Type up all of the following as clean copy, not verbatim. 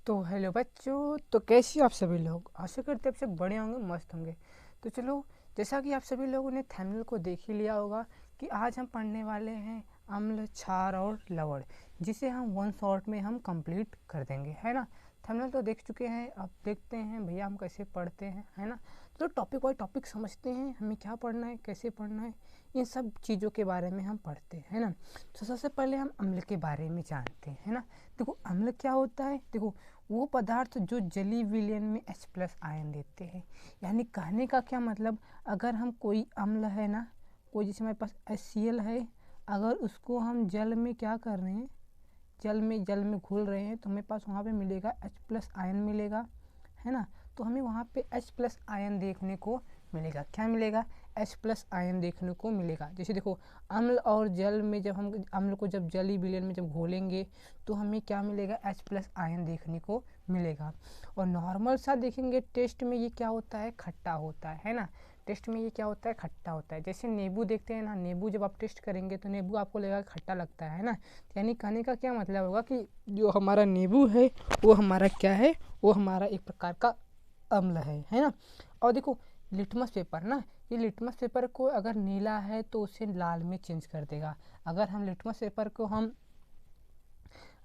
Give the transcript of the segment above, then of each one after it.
तो हेलो बच्चों, तो कैसे हो आप सभी लोग। आशा करते हैं आप सब बढ़िया होंगे, मस्त होंगे। तो चलो, जैसा कि आप सभी लोगों ने थंबनेल को देख ही लिया होगा कि आज हम पढ़ने वाले हैं अम्ल, क्षार और लवण, जिसे हम वन शॉट में हम कंप्लीट कर देंगे, है ना। थंबनेल तो देख चुके हैं, अब देखते हैं भैया हम कैसे पढ़ते हैं, है ना। तो टॉपिक वाइज टॉपिक समझते हैं, हमें क्या पढ़ना है, कैसे पढ़ना है, इन सब चीज़ों के बारे में हम पढ़ते हैं, है ना। तो सबसे पहले हम अम्ल के बारे में जानते हैं, है ना। देखो अम्ल क्या होता है। देखो, वो पदार्थ जो जलीय विलयन में H+ आयन देते हैं। यानी कहने का क्या मतलब, अगर हम कोई अम्ल है ना, कोई जैसे हमारे पास HCl है, अगर उसको हम जल में क्या कर रहे हैं, जल में घुल रहे हैं, तो हमें पास वहाँ पे मिलेगा H+ आयन मिलेगा, है ना। तो हमें वहाँ पे H+ आयन देखने को मिलेगा। क्या मिलेगा? H+ आयन देखने को मिलेगा। जैसे देखो, अम्ल और जल में जब हम अम्ल को जब जलीय विलयन में जब घोलेंगे तो हमें क्या मिलेगा? H+ आयन देखने को मिलेगा। और नॉर्मल सा देखेंगे टेस्ट में ये क्या होता है? खट्टा होता है ना। टेस्ट में ये क्या होता है? खट्टा होता है। जैसे नींबू देखते हैं ना, नींबू जब आप टेस्ट करेंगे तो नींबू आपको लगेगा खट्टा लगता है ना। यानी कहने का क्या मतलब होगा कि जो हमारा नींबू है वो हमारा क्या है? वो हमारा एक प्रकार का अम्ल है ना। और देखो, लिटमस पेपर ना, ये लिटमस पेपर को अगर नीला है तो उसे लाल में चेंज कर देगा। अगर हम लिटमस पेपर को हम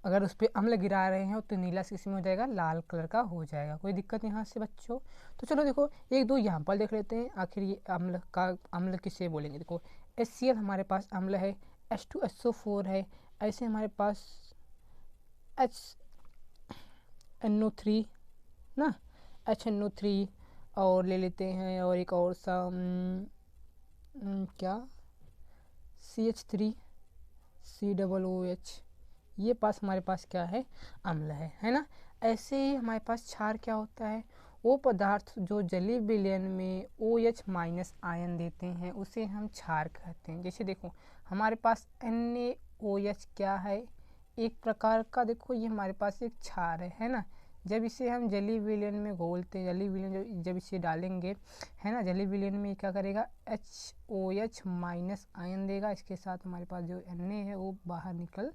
अगर उस पर अम्ल गिरा रहे हैं तो नीला से किसमें हो जाएगा? लाल कलर का हो जाएगा। कोई दिक्कत यहाँ से बच्चों? तो चलो देखो, एक दो एग्जाम्पल देख लेते हैं, आखिर ये अम्ल किसे बोलेंगे। देखो, HCl हमारे पास अम्ल है, H2SO4 है, ऐसे हमारे पास HNO3 ना, HNO3 और ले लेते हैं, और एक और सा क्या, CH3 COOH, ये पास हमारे पास क्या है? अम्ल है ना। ऐसे ही हमारे पास क्षार क्या होता है? वो पदार्थ जो जलीय विलयन में OH- आयन देते हैं उसे हम क्षार कहते हैं। जैसे देखो, हमारे पास NaOH क्या है? एक प्रकार का, देखो ये हमारे पास एक क्षार है ना। जब इसे हम जलीय विलयन में घोलते हैं, जलीय विलयन जब इसे डालेंगे, है ना, जलीय विलयन में क्या करेगा? HOH- आयन देगा। इसके साथ हमारे पास जो Na है वो बाहर निकल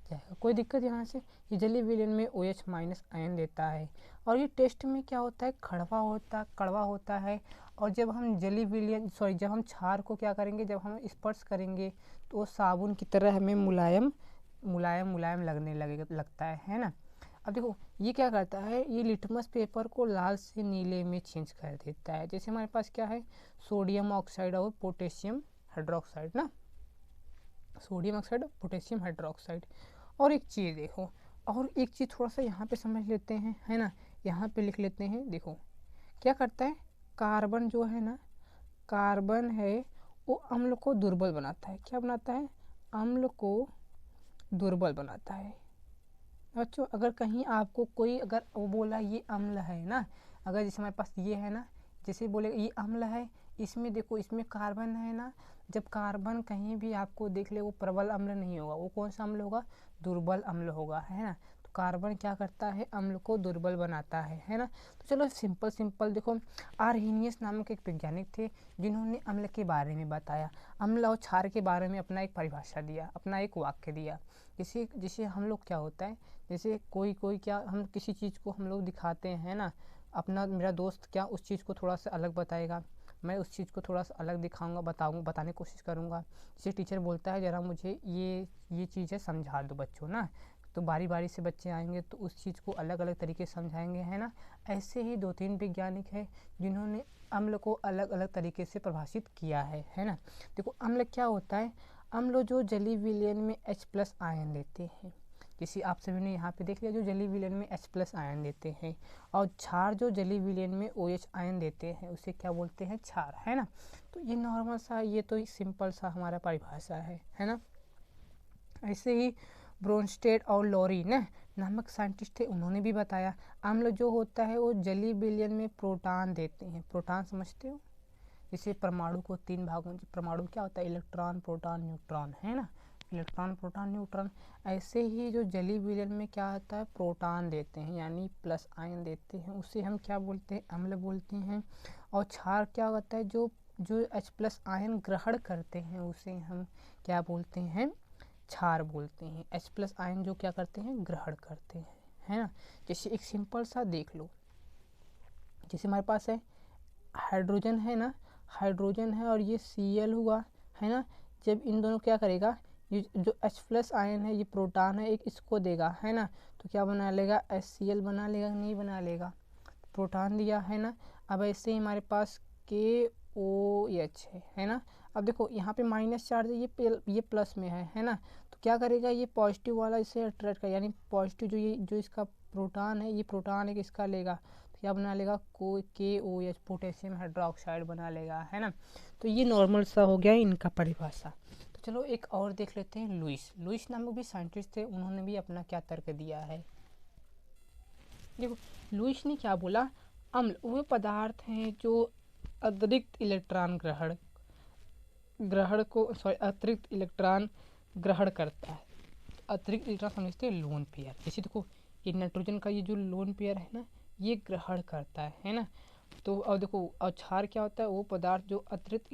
जाएगा। कोई दिक्कत यहाँ से? ये जलीय विलयन में OH- आयन देता है, और ये टेस्ट में क्या होता है? कड़वा होता है। और जब हम जब हम क्षार को क्या करेंगे, जब हम स्पर्श करेंगे तो वो साबुन की तरह हमें मुलायम लगने लगता है ना। अब देखो, ये क्या करता है? ये लिटमस पेपर को लाल से नीले में चेंज कर देता है। जैसे हमारे पास क्या है? सोडियम ऑक्साइड और पोटेशियम हाइड्रोक्साइड ना, सोडियम ऑक्साइड पोटेशियम हाइड्रोक्साइड। और एक चीज़ देखो, और एक चीज़ थोड़ा सा यहाँ पे समझ लेते हैं, है ना। यहाँ पे लिख लेते हैं। देखो क्या करता है, कार्बन जो है ना, कार्बन है, वो अम्ल को दुर्बल बनाता है। क्या बनाता है? अम्ल को दुर्बल बनाता है। बच्चों, अगर कहीं आपको कोई अगर वो बोला ये अम्ल है ना, अगर जैसे हमारे पास ये है ना, जैसे बोले ये अम्ल है, इसमें देखो इसमें कार्बन है ना, जब कार्बन कहीं भी आपको देख ले वो प्रबल अम्ल नहीं होगा, वो कौन सा अम्ल होगा? दुर्बल अम्ल होगा, है ना। तो कार्बन क्या करता है? अम्ल को दुर्बल बनाता है ना। तो चलो सिंपल देखो, आर्हीनियस नामक एक वैज्ञानिक थे जिन्होंने अम्ल के बारे में बताया, अम्ल और क्षार के बारे में अपना एक परिभाषा दिया, अपना एक वाक्य दिया। जिसे हम लोग क्या होता है, जैसे कोई क्या, हम किसी चीज़ को हम लोग दिखाते हैं ना, अपना मेरा दोस्त क्या उस चीज़ को थोड़ा सा अलग बताएगा, मैं उस चीज़ को थोड़ा सा अलग दिखाऊंगा, बताने की कोशिश करूँगा। जैसे टीचर बोलता है ज़रा मुझे ये चीज़ें समझा दो बच्चों ना, तो बारी बारी से बच्चे आएंगे तो उस चीज़ को अलग अलग तरीके से समझाएंगे, है ना। ऐसे ही दो तीन वैज्ञानिक हैं जिन्होंने अम्ल को अलग अलग तरीके से परिभाषित किया है ना। देखो, अम्ल क्या होता है? अम्ल जो जलीय विलयन में H+ आयन देते हैं, जैसे आप सभी ने यहाँ पे देख लिया, जो जलीय विलयन में H+ आयन देते हैं। और क्षार जो जलीय विलयन में OH आयन देते हैं उसे क्या बोलते हैं? क्षार, है ना। तो ये नॉर्मल सा, ये तो सिंपल सा हमारा परिभाषा है ना। ऐसे ही ब्रोनस्टेड और लॉरी ना नामक साइंटिस्ट थे, उन्होंने भी बताया अम्ल जो होता है वो जलीय विलयन में प्रोटॉन देते हैं। प्रोटॉन समझते हो? जैसे परमाणु को तीन भागों, परमाणु क्या होता है? इलेक्ट्रॉन, प्रोटॉन, न्यूट्रॉन, है ना। Electron, proton, neutron. ऐसे ही जो जलीय विलयन में क्या होता है? प्रोटॉन देते हैं, यानी प्लस आयन देते हैं, उसे हम क्या बोलते हैं? अम्ल बोलते हैं। और क्षार क्या होता है? जो जो H+ आयन ग्रहण करते हैं उसे हम क्या बोलते हैं? क्षार बोलते हैं। H+ आयन जो क्या करते हैं? ग्रहण करते हैं, है ना। जैसे एक सिंपल सा देख लो, जैसे हमारे पास है हाइड्रोजन है ना, हाइड्रोजन है और ये Cl हुआ, है ना। जब इन दोनों क्या करेगा, ये जो H+ आयन है ये प्रोटॉन है एक, इसको देगा, है ना। तो क्या बना लेगा, HCl बना लेगा, नहीं बना लेगा, प्रोटॉन दिया, है ना। अब ऐसे ही हमारे पास KOH है ना। अब देखो यहाँ पे माइनस चार्ज है, ये प्लस में है ना। तो क्या करेगा, ये पॉजिटिव वाला इसे अट्रैक्ट कर, यानी पॉजिटिव जो इसका प्रोटॉन है, ये प्रोटॉन एक इसका लेगा, तो क्या बना लेगा, KOH पोटेशियम हाइड्रोक्साइड बना लेगा, है ना। तो ये नॉर्मल सा हो गया इनका परिभाषा। तो चलो एक और देख लेते हैं, लुईस नामक भी साइंटिस्ट थे, उन्होंने भी अपना क्या तर्क दिया है। देखो लुईस ने क्या बोला, अम्ल वे पदार्थ हैं जो अतिरिक्त इलेक्ट्रॉन अतिरिक्त इलेक्ट्रॉन ग्रहण करता है। अतिरिक्त इलेक्ट्रॉन समझते हैं लोन पेयर, जैसे देखो ये नाइट्रोजन का ये जो लोन पेयर है ना, ये ग्रहण करता है ना। तो अब देखो और क्षार क्या होता है, वो पदार्थ जो अतिरिक्त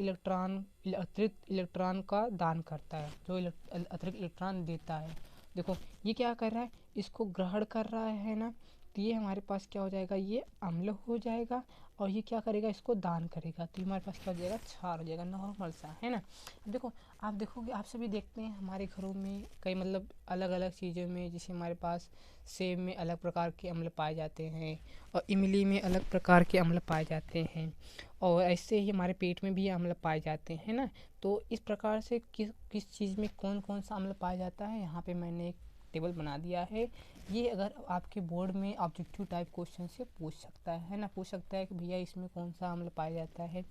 इलेक्ट्रॉन का दान करता है, जो अतिरिक्त इलेक्ट्रॉन देता है। देखो ये क्या कर रहा है, इसको ग्रहण कर रहा है ना। तो ये हमारे पास क्या हो जाएगा, ये अम्ल हो जाएगा, और ये क्या करेगा, इसको दान करेगा, तो हमारे पास क्या हो जाएगा, क्षार हो जाएगा, नॉर्मल सा, है ना। अब देखो आप देखोगे, आप सभी देखते हैं हमारे घरों में कई मतलब अलग अलग चीज़ों में, जैसे हमारे पास सेब में अलग प्रकार के अम्ल पाए जाते हैं, और इमली में अलग प्रकार के अम्ल पाए जाते हैं, और ऐसे ही हमारे पेट में भी अम्ल पाए जाते हैं ना। तो इस प्रकार से किस चीज़ में कौन कौन सा अम्ल पाया जाता है, यहाँ पे मैंने एक टेबल बना दिया है। ये अगर आपके बोर्ड में ऑब्जेक्टिव टाइप क्वेश्चन से पूछ सकता है ना, पूछ सकता है कि भैया इसमें कौन सा अम्ल पाया जाता है,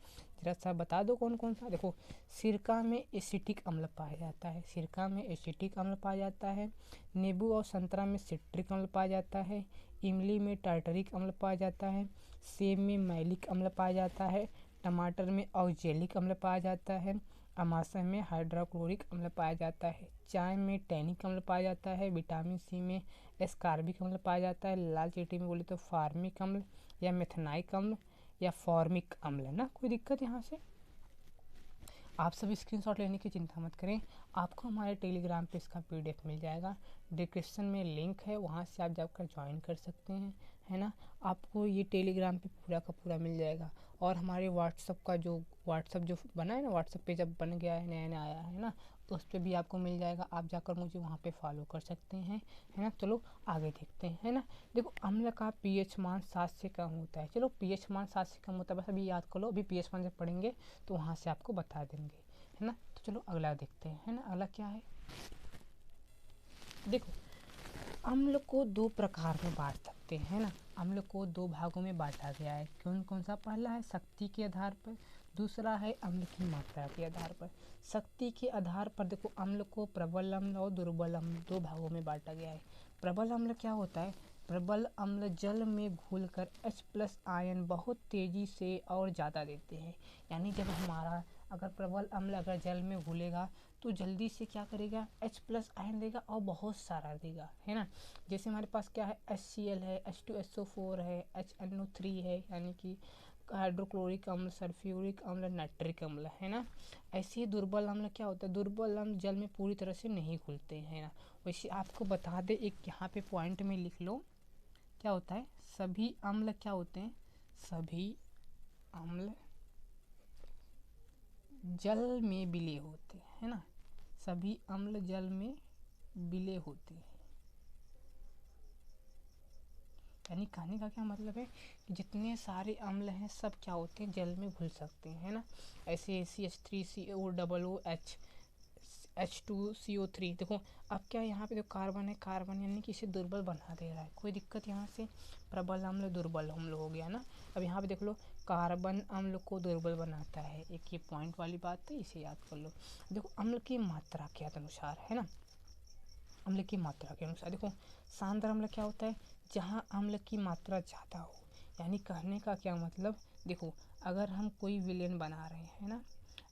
जरा सा बता दो कौन कौन सा। देखो सिरका में एसिटिक अम्ल पाया जाता है, सिरका में एसिटिक अम्ल पाया जाता है। नींबू और संतरा में सिट्रिक अम्ल पाया जाता है। इमली में टार्टरिक अम्ल पाया जाता है। सेब में मैलिक अम्ल पाया जाता है। टमाटर में ऑक्जेलिक अम्ल पाया जाता है। अमाशय में हाइड्रोक्लोरिक अम्ल पाया जाता है। चाय में टैनिक अम्ल पाया जाता है। विटामिन सी में एस्कार्बिक अम्ल पाया जाता है। लाल चीटी में बोले तो फार्मिक अम्ल या मेथनाइक अम्ल या फॉर्मिक अम्ल, ना कोई दिक्कत यहाँ से। आप सभी स्क्रीनशॉट लेने की चिंता मत करें, आपको हमारे टेलीग्राम पे इसका PDF मिल जाएगा, डिस्क्रिप्शन में लिंक है, वहाँ से आप जाकर ज्वाइन कर सकते हैं, है ना। आपको ये टेलीग्राम पे पूरा का पूरा मिल जाएगा, और हमारे व्हाट्सअप जो बना है ना, व्हाट्सअप पे जब बन गया है, नया नया आया है ना, तो उस पर भी आपको मिल जाएगा, आप जाकर मुझे वहाँ पे फॉलो कर सकते हैं, है ना। चलो आगे देखते हैं, है ना। देखो अम्ल का pH मान 7 से कम होता है, चलो pH मान 7 से कम होता है, बस अभी याद कर लो, अभी pH मान जब पढ़ेंगे तो वहाँ से आपको बता देंगे, है ना। तो चलो अगला देखते हैं, है ना। अगला क्या है, देखो अम्ल को 2 प्रकार में बांट सकते हैं ना, अम्ल को 2 भागों में बांटा गया है, कौन कौन सा, पहला है शक्ति के आधार पर, दूसरा है अम्ल की मात्रा के आधार पर। शक्ति के आधार पर देखो अम्ल को प्रबल अम्ल और दुर्बल अम्ल 2 भागों में बांटा गया है। प्रबल अम्ल क्या होता है, प्रबल अम्ल जल में घुलकर H+ आयन बहुत तेज़ी से और ज़्यादा देते हैं, यानी जब हमारा अगर प्रबल अम्ल अगर जल में घुलेगा तो जल्दी से क्या करेगा, H+ आयन देगा और बहुत सारा देगा, है ना। जैसे हमारे पास क्या है, HCl है, H2SO4 है, HNO3 है, यानी कि हाइड्रोक्लोरिक अम्ल, सल्फ्यूरिक अम्ल, नाइट्रिक अम्ल, है ना। ऐसे ही दुर्बल अम्ल क्या होता है, दुर्बल अम्ल जल में पूरी तरह से नहीं घुलते हैं ना। वैसे आपको बता दे, एक यहाँ पे पॉइंट में लिख लो, क्या होता है, सभी अम्ल क्या होते हैं, सभी अम्ल जल में विलय होते हैं, है ना, सभी अम्ल जल में विलय होते हैं। यानी कहने का क्या मतलब है कि जितने सारे अम्ल हैं सब क्या होते हैं, जल में घुल सकते हैं, है ना। ऐसे CH3COOH H2CO3, देखो अब क्या यहाँ पे जो कार्बन है, कार्बन यानी कि इसे दुर्बल बना दे रहा है, कोई दिक्कत यहाँ से, प्रबल अम्ल दुर्बल अम्ल हो गया ना। अब यहाँ पे देख लो कार्बन अम्ल को दुर्बल बनाता है, एक ये पॉइंट वाली बात है, इसे याद कर लो। देखो अम्ल की मात्रा के अनुसार, है ना, अम्ल की मात्रा के अनुसार देखो सांद्र अम्ल क्या होता है, जहाँ अम्ल की मात्रा ज़्यादा हो, यानी कहने का क्या मतलब, देखो अगर हम कोई विलेन बना रहे हैं ना,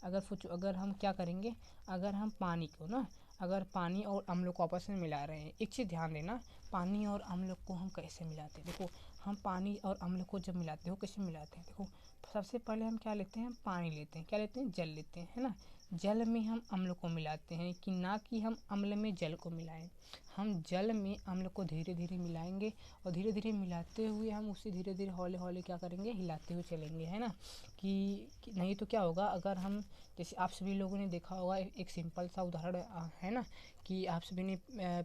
अगर हम क्या करेंगे, अगर हम पानी को ना, अगर पानी और अम्ल को आपस में मिला रहे हैं, एक चीज़ ध्यान देना, पानी और अम्ल को हम कैसे मिलाते हैं, देखो हम पानी और अम्ल को जब मिलाते हो कैसे मिलाते हैं, देखो सबसे पहले हम क्या लेते हैं, हम पानी लेते हैं, क्या लेते हैं, जल लेते हैं, है ना। जल में हम अम्ल को मिलाते हैं, कि ना कि हम अम्ल में जल को मिलाएं, हम जल में अम्ल को धीरे धीरे मिलाएंगे और धीरे धीरे मिलाते हुए हम उसे धीरे धीरे हौले हौले क्या करेंगे, हिलाते हुए चलेंगे, है ना। कि नहीं तो क्या होगा, अगर हम जैसे आप सभी लोगों ने देखा होगा, एक सिंपल सा उदाहरण है ना, कि आप सभी ने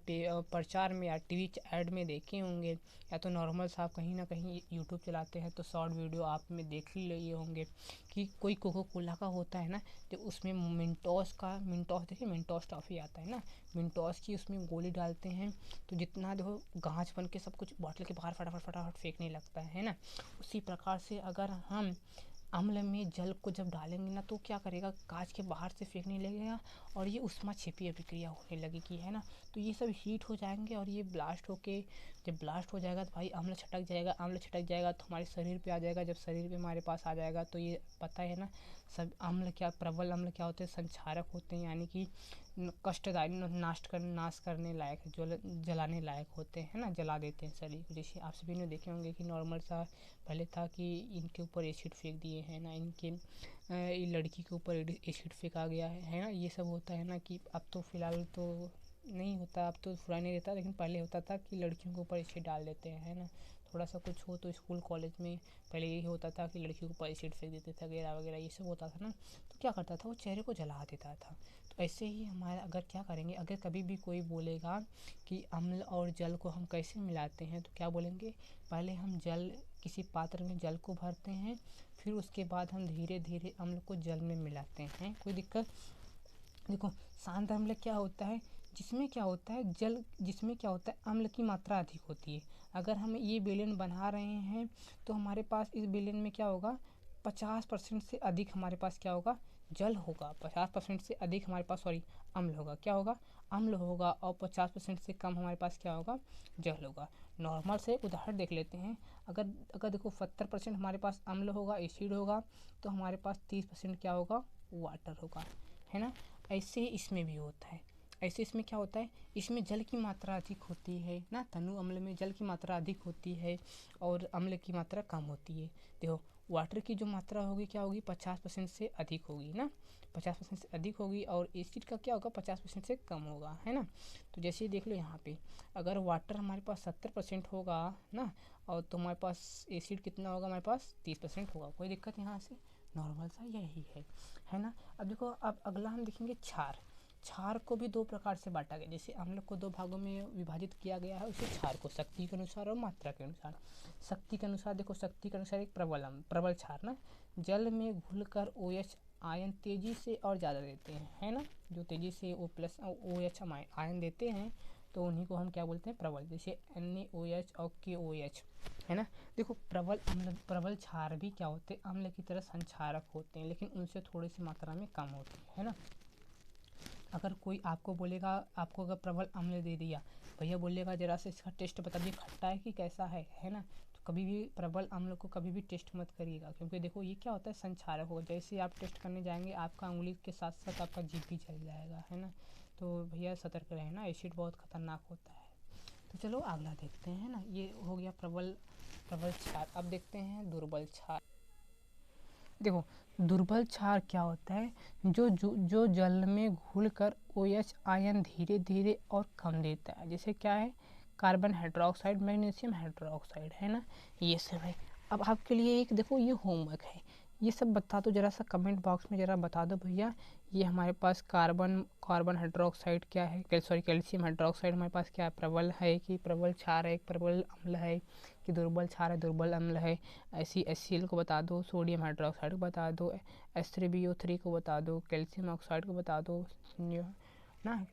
प्रचार में या टीवी ऐड में देखे होंगे, या तो नॉर्मल सा आप कहीं ना कहीं यूट्यूब चलाते हैं तो शॉर्ट वीडियो आप में देख ही लिए होंगे कि कोई कोको कोला का होता है ना, तो उसमें मिंटोस देखिए मिंटोस टॉफ़ी आता है ना, मिंटोस की उसमें गोली डालते हैं तो जितना देखो गांच बन के सब कुछ बॉटल के बाहर फटाफट फटाफट फेंकने लगता है ना। उसी प्रकार से अगर हम अम्ल में जल को जब डालेंगे ना, तो क्या करेगा, कांच के बाहर से फेंकने लगेगा और ये उष्मा क्षेपी अभिक्रिया होने लगेगी, है ना। तो ये सब हीट हो जाएंगे और ये ब्लास्ट होके, जब ब्लास्ट हो जाएगा तो भाई अम्ल छटक जाएगा तो हमारे शरीर पे आ जाएगा। जब शरीर पे हमारे पास आ जाएगा तो ये पता है ना, सब अम्ल क्या, प्रबल अम्ल क्या होते हैं, संक्षारक होते हैं, यानी कि कष्टदायी, नाश करने लायक, जलाने लायक होते हैं ना, जला देते हैं शरीर को। जैसे आप सभी ने देखे होंगे कि नॉर्मल सा पहले था कि इनके ऊपर एसिड फेंक दिए हैं ना, इनके लड़की के ऊपर एसिड फेंका गया है ना, ये सब होता है ना। कि अब तो फिलहाल तो नहीं होता, अब तो फुरा नहीं रहता, लेकिन पहले होता था कि लड़कियों के ऊपर एसिड डाल देते हैं, है ना। थोड़ा सा कुछ हो तो स्कूल कॉलेज में पहले यही होता था कि लड़कियों के ऊपर एसिड फेंक देते थे वगैरह वगैरह, ये सब होता था ना। तो क्या करता था, वो चेहरे को जला देता था। तो ऐसे ही हमारा अगर क्या करेंगे, अगर कभी भी कोई बोलेगा कि अम्ल और जल को हम कैसे मिलाते हैं, तो क्या बोलेंगे, पहले हम जल, किसी पात्र में जल को भरते हैं, फिर उसके बाद हम धीरे धीरे अम्ल को जल में मिलाते हैं। कोई दिक्कत, देखो शांत अम्ल क्या होता है, जिसमें क्या होता है, जल जिसमें क्या होता है, अम्ल की मात्रा अधिक होती है। अगर हम ये बेलन बना रहे हैं तो हमारे पास इस बेलन में क्या होगा, 50% से अधिक हमारे पास क्या होगा, जल होगा। 50% से अधिक हमारे पास अम्ल होगा, क्या होगा, अम्ल होगा। और 50% से कम हमारे पास क्या होगा, जल होगा। नॉर्मल से उदाहरण देख लेते हैं। अगर अगर देखो 70% हमारे पास अम्ल होगा, एसिड होगा, तो हमारे पास 30% क्या होगा, वाटर होगा, है ना। ऐसे इसमें भी होता है, ऐसे इसमें क्या होता है, इसमें जल की मात्रा अधिक होती है ना, तनु अम्ल में जल की मात्रा अधिक होती है और अम्ल की मात्रा कम होती है। देखो वाटर की जो मात्रा होगी क्या होगी, 50% से अधिक होगी ना, 50% से अधिक होगी, और एसिड का क्या होगा, 50% से कम होगा, है ना। तो जैसे देख लो यहाँ पे, अगर वाटर हमारे पास 70% होगा ना, और तो हमारे पास एसिड कितना होगा, हमारे पास 30% होगा। कोई दिक्कत यहाँ से, नॉर्मल सा यही है ना। अब देखो, अब अगला हम देखेंगे क्षार को भी दो प्रकार से बांटा गया। जैसे अम्ल को दो भागों में विभाजित किया गया है, उसे क्षार को शक्ति के अनुसार और मात्रा के अनुसार। शक्ति के अनुसार देखो, शक्ति के अनुसार एक प्रबल क्षार ना, जल में घुलकर OH आयन तेजी से और ज़्यादा देते हैं, है ना। जो तेजी से OH आयन देते हैं तो उन्हीं को हम क्या बोलते हैं, प्रबल। जैसे NaOH और KOH, है ना। देखो प्रबल क्षार भी क्या होते हैं, अम्ल की तरह संक्षारक होते हैं, लेकिन उनसे थोड़ी सी मात्रा में कम होती है ना। अगर कोई आपको बोलेगा, आपको अगर प्रबल अम्ल दे दिया, भैया बोलेगा जरा से इसका टेस्ट बता दीजिए, खट्टा है कि कैसा है ना। तो कभी भी प्रबल अम्ल को कभी भी टेस्ट मत करिएगा, क्योंकि देखो ये क्या होता है, संक्षारक होगा। जैसे आप टेस्ट करने जाएंगे, आपका उंगली के साथ साथ आपका जीभ भी जल जाएगा, है ना। तो भैया सतर्क रहें ना, एसिड बहुत खतरनाक होता है। तो चलो अगला देखते हैं ना, ये हो गया प्रबल क्षार। अब देखते हैं दुर्बल क्षार। देखो दुर्बल क्षार क्या होता है, जो जल में घुलकर OH आयन धीरे धीरे और कम देता है। जैसे क्या है, कार्बन हाइड्रोक्साइड, मैग्नीशियम हाइड्रोक्साइड, है ना, ये सब है। अब आपके लिए एक देखो ये होमवर्क है, ये सब बता दो जरा सा कमेंट बॉक्स में, जरा बता दो भैया, ये हमारे पास कार्बन हाइड्रोक्साइड क्या है, कैल्शियम हाइड्रोक्साइड हमारे पास क्या है, प्रबल है कि प्रबल क्षार है, प्रबल अम्ल है कि दुर्बल क्षार है, दुर्बल अम्ल है। ऐसी HCl को बता दो, सोडियम हाइड्रोक्साइड को बता दो, H3BO3 को बता दो, कैल्शियम ऑक्साइड को बता दो ना,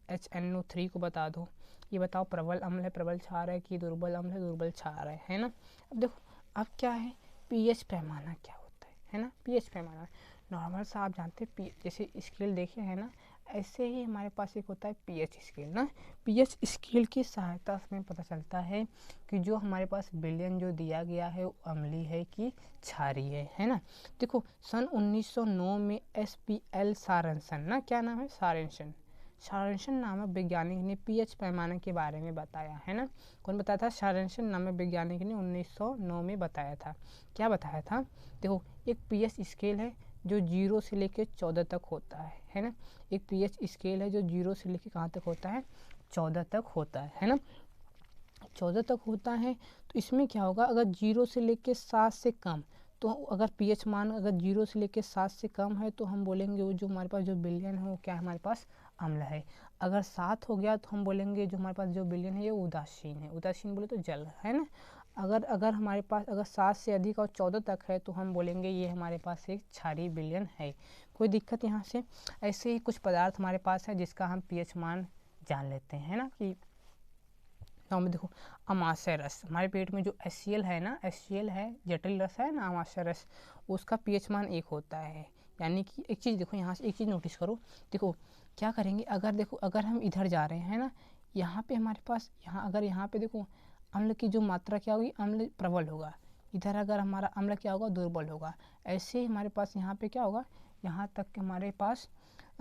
HNO3 को बता दो। ये बताओ प्रबल अम्ल है, प्रबल क्षार है कि दुर्बल अम्ल है, दुर्बल क्षार है ना। अब देखो अब क्या है, pH पैमाना क्या होता है ना। pH पैमाना नॉर्मल सा आप जानते हैं, जैसे स्केल देखे है ना, ऐसे ही हमारे पास एक होता है pH स्केल ना। pH स्केल की सहायता से पता चलता है कि जो हमारे पास विलयन जो दिया गया है वो अम्लीय है कि क्षारीय है ना। देखो सन 1909 में SPL सारनसन ना, क्या नाम है, सारनसन नामक वैज्ञानिक ने pH पैमाने के बारे में बताया, है ना। कौन बताया था, सारनसन नामक वैज्ञानिक ने 1909 में बताया था। क्या बताया था, देखो एक pH स्केल है जो 0 से लेके 14 तक होता है ना। एक pH स्केल है जो 0 से लेके कहाँ तक होता है, 14 तक होता है ना। 14 तक होता है तो इसमें क्या होगा, अगर 0 से लेके 7 से कम, तो अगर pH मान अगर 0 से लेके 7 से कम है तो हम बोलेंगे वो जो हमारे पास जो विलयन है वो क्या है, हमारे पास अम्ल है। अगर 7 हो गया तो हम बोलेंगे जो हमारे पास जो विलयन है ये उदासीन है। उदासीन बोले तो जल है ना। अगर हमारे पास अगर 7 से अधिक और 14 तक है तो हम बोलेंगे ये हमारे पास एक क्षारीय विलयन है। कोई दिक्कत यहाँ से। ऐसे ही कुछ पदार्थ हमारे पास है जिसका हम pH मान जान लेते हैं ना। कि में देखो अमाशय रस, हमारे पेट में जो HCl है ना, HCl है जटिल रस है ना, अमाशय रस, उसका pH मान 1 होता है। यानी कि एक चीज़ देखो, यहाँ से एक चीज़ नोटिस करो। देखो क्या करेंगे, अगर देखो अगर हम इधर जा रहे हैं ना, यहाँ पे हमारे पास अगर यहाँ पे देखो अम्ल की जो मात्रा क्या होगी, अम्ल प्रबल होगा। इधर अगर हमारा अम्ल क्या होगा, दुर्बल होगा। ऐसे ही हमारे पास यहाँ पे क्या होगा, यहाँ तक हमारे पास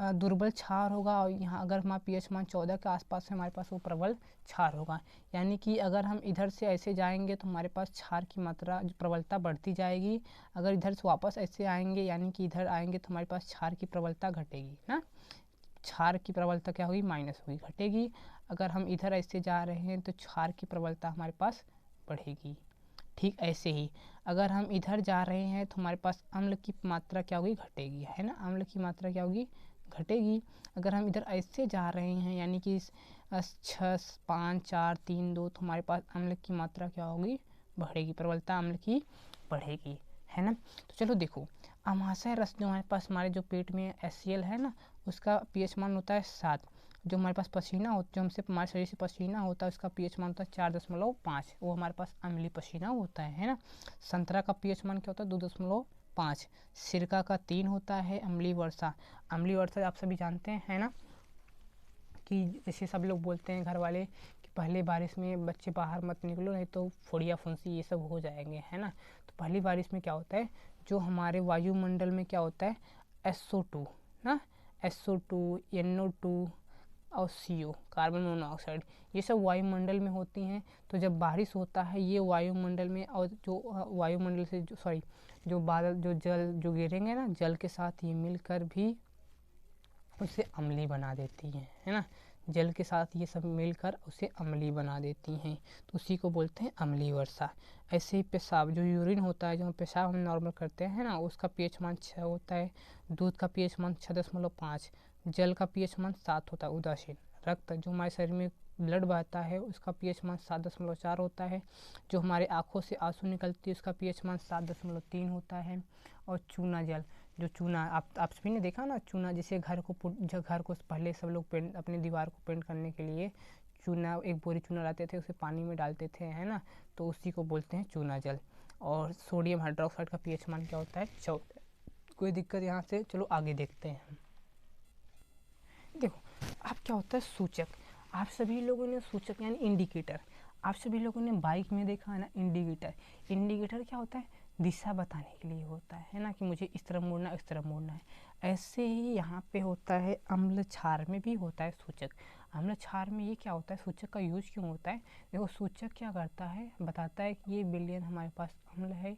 दुर्बल क्षार होगा, और यहाँ अगर हमारा pH मान 14 के आसपास है हमारे पास वो प्रबल क्षार होगा। यानी कि अगर हम इधर से ऐसे जाएंगे तो हमारे पास क्षार की मात्रा प्रबलता बढ़ती जाएगी। अगर इधर से वापस ऐसे आएंगे यानी कि इधर आएंगे तो हमारे पास क्षार की प्रबलता घटेगी ना। क्षार की प्रबलता क्या होगी, माइनस होगी, घटेगी। अगर हम इधर ऐसे जा रहे हैं तो क्षार की प्रबलता हमारे पास बढ़ेगी। ठीक ऐसे ही अगर हम इधर जा रहे हैं तो हमारे पास अम्ल की मात्रा क्या होगी, घटेगी, है ना। अम्ल की मात्रा क्या होगी, घटेगी। अगर हम इधर ऐसे जा रहे हैं यानी कि 6, 5, 4, 3, 2 तो हमारे पास अम्ल की मात्रा क्या होगी, बढ़ेगी, प्रबलता अम्ल की बढ़ेगी, है ना। तो चलो देखो, अमाशय रस जो हमारे पास हमारे जो पेट में HCl है ना, उसका pH मान होता है 7। जो हमारे पास पसीना हो, जो हमसे हमारे शरीर से पसीना होता है उसका pH मान होता है 4.5, वो हमारे पास अम्लीय पसीना होता है ना। संतरा का pH मान क्या होता है, 2.5। सिरका का 3 होता है। अम्लीय वर्षा, अम्लीय वर्षा आप सभी जानते हैं, है ना, कि जैसे सब लोग बोलते हैं घर वाले कि पहले बारिश में बच्चे बाहर मत निकलो नहीं तो फोड़िया फुंसी ये सब हो जाएंगे, है ना। तो पहली बारिश में क्या होता है, जो हमारे वायुमंडल में क्या होता है, SO2 ना, SO2, NO2 और CO, कार्बन मोनोऑक्साइड, ये सब वायुमंडल में होती हैं। तो जब बारिश होता है ये वायुमंडल में, और जो वायुमंडल से जो बादल जो जल जो गिरेंगे ना, जल के साथ ये मिलकर भी उसे अम्लीय बना देती हैं, है ना। जल के साथ ये सब मिलकर उसे अम्लीय बना देती हैं, तो उसी को बोलते हैं अम्लीय वर्षा। ऐसे ही पेशाब, जो यूरिन होता है, जो पेशाब हम नॉर्मल करते हैं ना, उसका pH मान 6 होता है। दूध का pH मान 6.5, जल का pH मान 7 होता है, उदासीन। रक्त, जो हमारे शरीर में ब्लड बहता है उसका pH मान 7.4 होता है। जो हमारे आँखों से आंसू निकलती है उसका pH मान 7.3 होता है। और चूना जल, जो चूना आप सभी ने देखा ना, चूना जैसे घर को पहले सब लोग पेंट अपने दीवार को पेंट करने के लिए चूना, एक बोरी चूना लाते थे, उसे पानी में डालते थे, है ना, तो उसी को बोलते हैं चूना जल। और सोडियम हाइड्रोक्साइड का pH मान क्या होता है, 14। कोई दिक्कत यहाँ से, चलो आगे देखते हैं हम। देखो अब क्या होता है सूचक, आप सभी लोगों ने सूचक यानी इंडिकेटर, आप सभी लोगों ने बाइक में देखा है ना इंडिकेटर। इंडिकेटर क्या होता है, दिशा बताने के लिए होता है ना, कि मुझे इस तरफ मुड़ना इस तरफ मुड़ना है। ऐसे ही यहाँ पे होता है, अम्ल क्षार में भी होता है सूचक। अम्ल क्षार में ये क्या होता है, सूचक का यूज क्यों होता है, देखो सूचक क्या करता है, बताता है कि ये विलयन हमारे पास अम्ल है,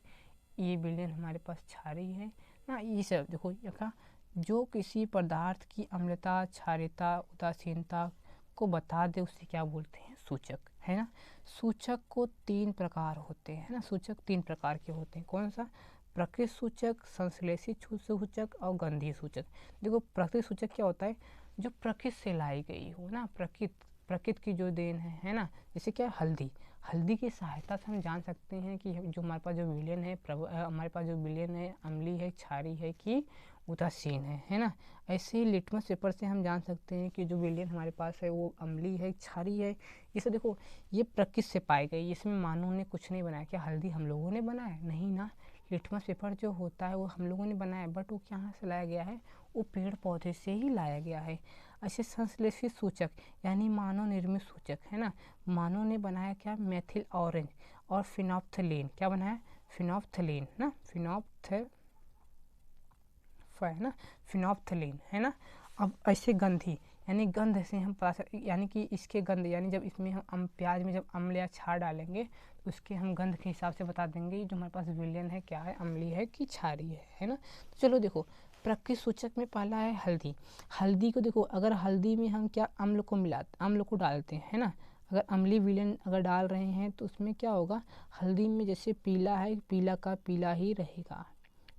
ये विलयन हमारे पास क्षारीय है ना। ये सब देखो यहाँ जो किसी पदार्थ की अम्लता, क्षारीयता, उदासीनता को बता दे उसे क्या बोलते हैं, सूचक, है ना। सूचक को 3 प्रकार होते हैं ना, सूचक 3 प्रकार के होते हैं। कौन सा, प्रकृत सूचक, संश्लेषित सूचक और गंधीय सूचक। देखो प्रकृत सूचक क्या होता है, जो प्रकृति से लाई गई हो ना, प्रकृति की जो देन है ना। जैसे क्या, हल्दी की सहायता से हम जान सकते हैं कि जो हमारे पास जो विलयन है हमारे पास जो विलयन है अम्लीय है, क्षारीय है कि उदासीन है ना। ऐसे ही लिटमस पेपर से हम जान सकते हैं कि जो विलयन हमारे पास है वो अम्लीय है, क्षारीय है। ये सब देखो ये प्रकृति से पाई गई, इसमें मानव ने कुछ नहीं बनाया। क्या हल्दी हम लोगों ने बनाया, नहीं ना। लिटमस पेपर जो होता है वो हम लोगों ने बनाया, बट वो कहाँ से लाया गया है, वो पेड़ पौधे से ही लाया गया है। ऐसे संश्लेषित सूचक यानी मानव निर्मित सूचक, है ना। मानव ने बनाया क्या, मेथिल ऑरेंज और फिनोप्थलीन, क्या बनाया, फिनोप्थलीन ना, फिनोप्थलीन, है ना। अब ऐसे गंधी यानी गंध से हम पता यानी कि इसके गंध यानी जब इसमें हम प्याज में जब अम्ल या क्षार डालेंगे तो उसके हम गंध के हिसाब से बता देंगे जो हमारे पास विलेन है क्या है, अम्लीय है कि क्षारीय है ना। तो चलो देखो प्रकृति सूचक में पहला है हल्दी। हल्दी को देखो, अगर हल्दी में हम क्या अम्ल को डालते हैं, है ना। अगर अम्लीय विलेन अगर डाल रहे हैं तो उसमें क्या होगा, हल्दी में जैसे पीला है, पीला का पीला ही रहेगा,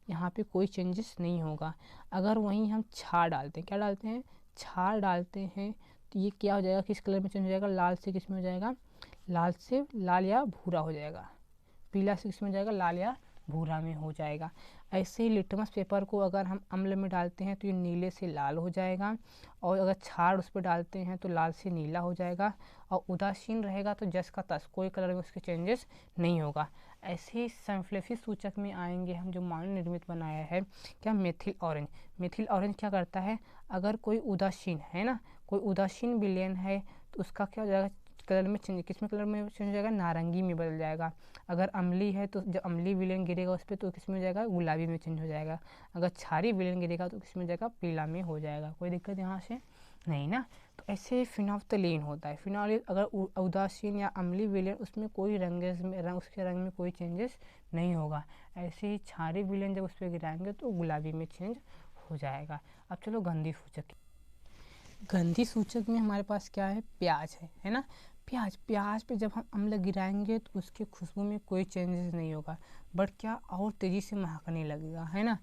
यहाँ पे कोई चेंजेस नहीं होगा। अगर वहीं हम क्षार डालते हैं, क्या डालते हैं, क्षार डालते हैं, तो ये क्या हो जाएगा, किस कलर में चेंज हो जाएगा, लाल से किस में हो जाएगा, लाल से लाल या भूरा हो जाएगा, पीला से किस में हो जाएगा, लाल या भूरा में हो जाएगा। ऐसे ही लिटमस पेपर को अगर हम अम्ल में डालते हैं तो ये नीले से लाल हो जाएगा, और अगर क्षार उस पर डालते हैं तो लाल से नीला हो जाएगा, और उदासीन रहेगा तो जस का तस, कोई कलर में उसके चेंजेस नहीं होगा। ऐसे ही संश्लेषित सूचक में आएंगे हम जो मानव निर्मित बनाया है क्या, मेथिल ऑरेंज। मेथिल ऑरेंज क्या करता है, अगर कोई उदासीन है ना, कोई उदासीन विलेन है तो उसका क्या हो जाएगा, कलर में चेंज, किस में कलर में चेंज हो जाएगा, नारंगी में बदल जाएगा। अगर अम्ली है तो जब अम्ली विलेन गिरेगा उस पर तो किस में हो जाएगा, गुलाबी में चेंज हो जाएगा। अगर क्षारीय विलेन गिरेगा तो किस में हो जाएगा, पीला में हो जाएगा। कोई दिक्कत यहाँ से नहीं ना। तो ऐसे फिनोल्फ्थलीन होता है। फिनोल अगर उदासीन या अम्लीय विलेन, उसमें कोई उसके रंग में कोई चेंजेस नहीं होगा। ऐसे ही क्षारीय विलेन जब उस पर गिराएंगे तो गुलाबी में चेंज हो जाएगा। अब चलो गंधी सूचक। गंधी सूचक में हमारे पास क्या है, प्याज है ना। प्याज पे जब हम अम्ल गिराएंगे तो उसकी खुशबू में कोई चेंजेस नहीं होगा, बट क्या और तेज़ी से महकने लगेगा, है ना।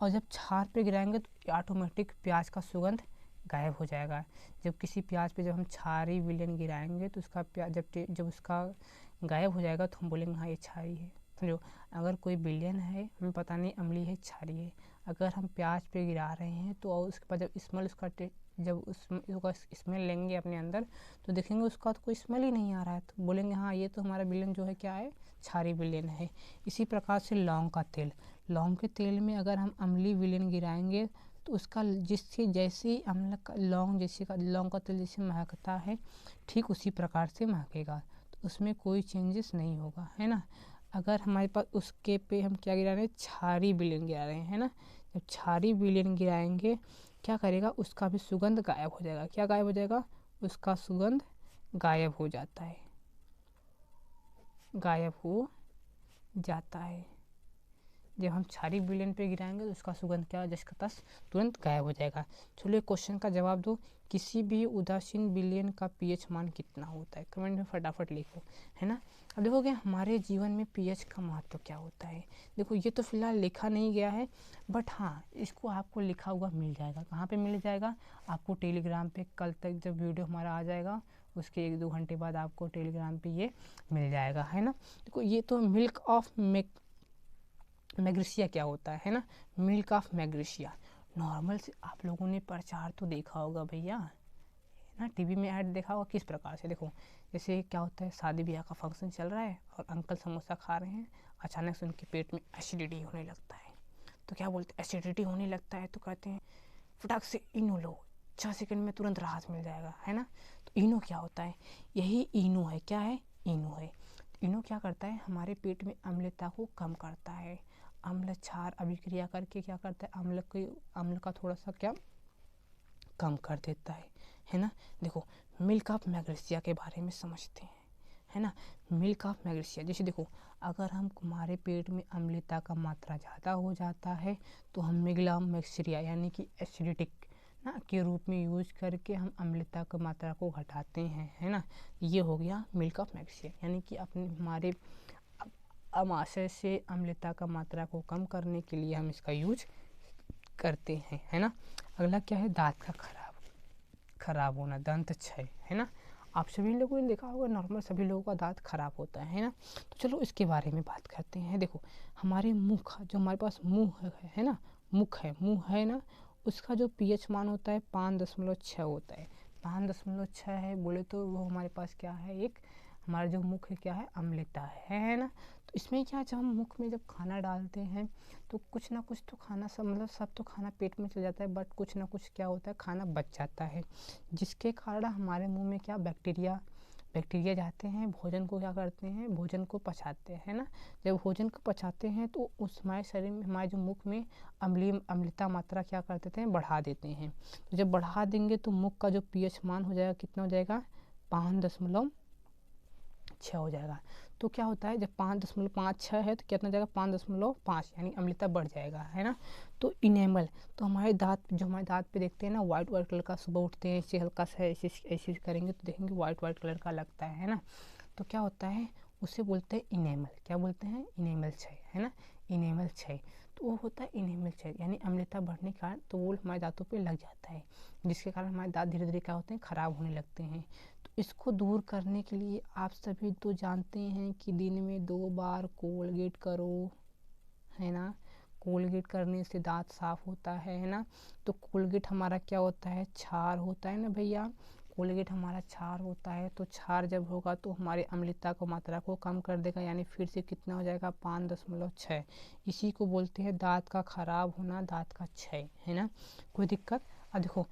और जब क्षार पे गिराएंगे तो ऑटोमेटिक प्याज का सुगंध गायब हो जाएगा। जब किसी प्याज पे जब हम क्षारीय विलेन गिराएंगे तो उसका प्याज जब उसका गायब हो जाएगा तो हम बोलेंगे हाँ ये क्षारीय है, समझो। अगर कोई विलेन है हमें पता नहीं अम्लीय है क्षारीय है, अगर हम प्याज पे गिरा रहे हैं तो और उसके बाद जब स्मेल उसका जब उसका स्मेल लेंगे अपने अंदर तो देखेंगे उसका तो कोई स्मेल ही नहीं आ रहा है, तो बोलेंगे हाँ ये तो हमारा विलेन जो है क्या है, क्षारीय विलेन है। इसी प्रकार से लौंग का तेल, लौंग के तेल में अगर हम अम्लीय विलेन गिराएंगे तो उसका जिससे जैसे ही अम्ल का लौंग का तेल जैसे महकता है ठीक उसी प्रकार से महकेगा, तो उसमें कोई चेंजेस नहीं होगा, है ना। अगर हमारे पास उसके पे हम क्या गिरा रहे हैं, क्षारीय विलेन गिरा रहे हैं ना, जब क्षारीय विलेन गिराएंगे क्या करेगा, उसका भी सुगंध गायब हो जाएगा। क्या गायब हो जाएगा, उसका सुगंध गायब हो जाता है, गायब हो जाता है। जब हम क्षारीय विलेन पे गिराएंगे तो उसका सुगंध क्या, जिसका तस तुरंत गायब हो जाएगा। चलिए क्वेश्चन का जवाब दो, किसी भी उदासीन विलेन का पीएच मान कितना होता है, कमेंट में फटाफट लिखो, है ना। अब देखोगे हमारे जीवन में पीएच का महत्व क्या होता है। देखो ये तो फिलहाल लिखा नहीं गया है, बट हाँ इसको आपको लिखा हुआ मिल जाएगा। कहाँ पे मिल जाएगा, आपको टेलीग्राम पे कल तक जब वीडियो हमारा आ जाएगा उसके 1-2 घंटे बाद आपको टेलीग्राम पे ये मिल जाएगा, है ना। देखो ये तो मिल्क ऑफ मैग्नीशिया क्या होता है ना, मिल्क ऑफ मैग्नीशिया। नॉर्मल से आप लोगों ने प्रचार तो देखा होगा भैया, ना टीवी में ऐड देखा होगा किस प्रकार से। देखो जैसे क्या होता है, शादी ब्याह का फंक्शन चल रहा है और अंकल समोसा खा रहे हैं, अचानक से उनके पेट में एसिडिटी होने लगता है, तो क्या बोलते हैं, एसिडिटी होने लगता है तो कहते हैं फटाक से इनो लो, 6 सेकंड में तुरंत राहत मिल जाएगा, है ना। तो इनो क्या होता है, यही इनो है, क्या है, इनो है। इनो क्या करता है, हमारे पेट में अम्लता को कम करता है। अम्ल क्षार अभिक्रिया करके क्या करता है, अम्ल का थोड़ा सा क्या कम कर देता है ना। देखो मिल्क ऑफ मैग्नीशिया के बारे में समझते हैं, है ना। मिल्क ऑफ मैग्नीशिया जैसे देखो, अगर हमारे पेट में अम्लता का मात्रा ज़्यादा हो जाता है तो हम मिग्लामेक्सिया यानी कि एसिडिटिक ना के रूप में यूज करके हम अम्लता की मात्रा को घटाते हैं, है ना। ये हो गया मिल्क ऑफ मैग्नीशिया, यानी कि अपने हमारे आमाशय से अम्लता का मात्रा को कम करने के लिए हम इसका यूज करते हैं, है ना। अगला क्या है, दांत का खराब होना, दंत क्षय, है ना। आप सभी लोगों ने देखा होगा नॉर्मल सभी लोगों का दांत खराब होता है ना। तो चलो इसके बारे में बात करते हैं। देखो हमारे मुख, जो हमारे पास मुंह है ना, मुंह है ना, उसका जो पीएच मान होता है 5.6 होता है। 5.6 है बोले तो वो हमारे पास क्या है, एक हमारा जो मुख है क्या है, अम्लता है ना। तो इसमें क्या, जब हम मुख में जब खाना डालते हैं तो कुछ ना कुछ तो खाना सब तो खाना पेट में चल जाता है, बट कुछ ना कुछ क्या होता है, खाना बच जाता है, जिसके कारण हमारे मुंह में क्या बैक्टीरिया बैक्टीरिया जाते हैं, भोजन को क्या करते हैं, भोजन को पचाते हैं, है ना। जब भोजन को पचाते हैं तो उस हमारे शरीर में, हमारे जो मुख में अम्लता मात्रा क्या कर देते हैं, बढ़ा देते हैं। तो जब बढ़ा देंगे तो मुख का जो पीएच मान हो जाएगा, कितना हो जाएगा, 5.6 हो जाएगा। तो क्या होता है, जब 5.56 है तो कितना जाएगा, 5.5, यानी अम्लता बढ़ जाएगा, है ना। तो इनेमल, तो हमारे दांत, जो हमारे दांत पे देखते हैं ना वाइट कलर का, सुबह उठते हैं इससे हल्का सा ऐसे करेंगे तो देखेंगे वाइट कलर का लगता है ना। तो क्या होता है, उसे बोलते हैं इनेमल। क्या बोलते हैं, इनेमल क्षय, है ना, इनेमल क्षय। तो वो होता है इनेमल क्षय, यानी अम्लता बढ़ने के कारण तो वो हमारे दांतों पे लग जाता है, जिसके कारण हमारे दांत धीरे धीरे क्या होते हैं, खराब होने लगते हैं। तो इसको दूर करने के लिए आप सभी तो जानते हैं कि दिन में 2 बार कोलगेट करो, है ना। कोलगेट करने से दांत साफ होता है ना। तो कोलगेट हमारा क्या होता है, क्षार होता है ना भैया। कोलगेट हमारा क्षार होता है, तो क्षार जब होगा तो हमारे अम्लता को मात्रा को कम कर देगा, यानी फिर से कितना हो जाएगा, 5.6। इसी को बोलते हैं दांत का खराब होना, दांत का क्षय, है ना। कोई दिक्कत। अब देखो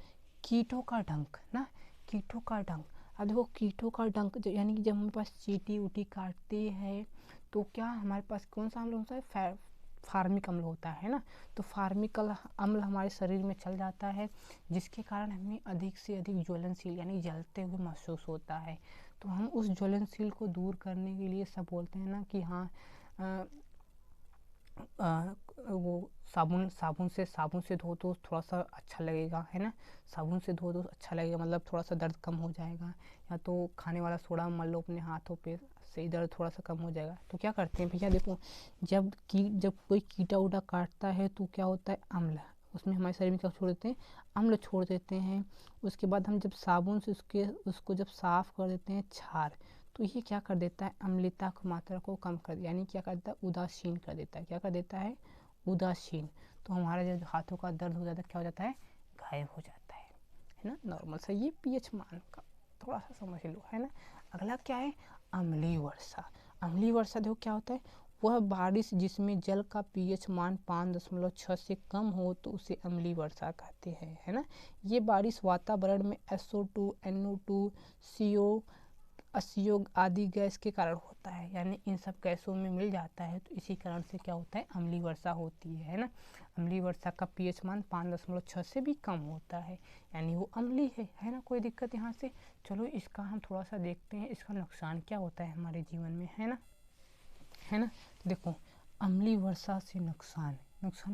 कीटों का डंक ना, कीटों का डंक। अब देखो कीटों का डंक यानी कि जब हमारे पास चींटी उटी काटती है तो क्या हमारे पास कौन सा अम्ल होता है, फार्मिक अम्ल होता है ना। तो फार्मिक अम्ल हमारे शरीर में चल जाता है, जिसके कारण हमें अधिक से अधिक ज्वलनशील यानी जलते हुए महसूस होता है। तो हम उस ज्वलनशील को दूर करने के लिए सब बोलते हैं ना कि हाँ वो साबुन से धो दो थोड़ा सा अच्छा लगेगा, है ना। साबुन से धो दो अच्छा लगेगा, मतलब थोड़ा सा दर्द कम हो जाएगा। या तो खाने वाला सोडा मल लो अपने हाथों पे, से दर्द थोड़ा सा कम हो जाएगा। तो क्या करते हैं भैया, देखो जब कोई कीटा उटा काटता है तो क्या होता है, अम्ल, उसमें हमारे शरीर में क्या छोड़ देते हैं, अम्ल छोड़ देते हैं। उसके बाद हम जब साबुन से उसको जब साफ कर देते हैं, क्षार, तो ये क्या कर देता है, अम्लता की मात्रा को कम कर, यानी क्या कर देता है, उदासीन कर देता है। क्या कर देता है, उदासीन। तो हमारा जो हाथों का दर्द हो जाता है क्या हो जाता है, गायब हो जाता है ना। नॉर्मल सा ये पीएच मान का थोड़ा सा समझ लो, है ना। अगला क्या है, अम्लीय वर्षा। अम्लीय वर्षा देखो क्या होता है, वह बारिश जिसमें जल का पीएच मान 5.6 से कम हो तो उसे अम्लीय वर्षा कहते हैं, है ना। ये बारिश वातावरण में SO2, NO2, CO आदि गैस के कारण होता है, यानी इन सब गैसों में मिल जाता है, तो इसी कारण से क्या होता है, अम्लीय वर्षा होती है ना। अम्लीय वर्षा का पीएच मान 5.6 से भी कम होता है, यानी वो अम्लीय है ना। कोई दिक्कत यहाँ से। चलो इसका हम थोड़ा सा देखते हैं, इसका नुकसान क्या होता है हमारे जीवन में, है ना, है ना। तो देखो अम्लीय वर्षा से नुकसान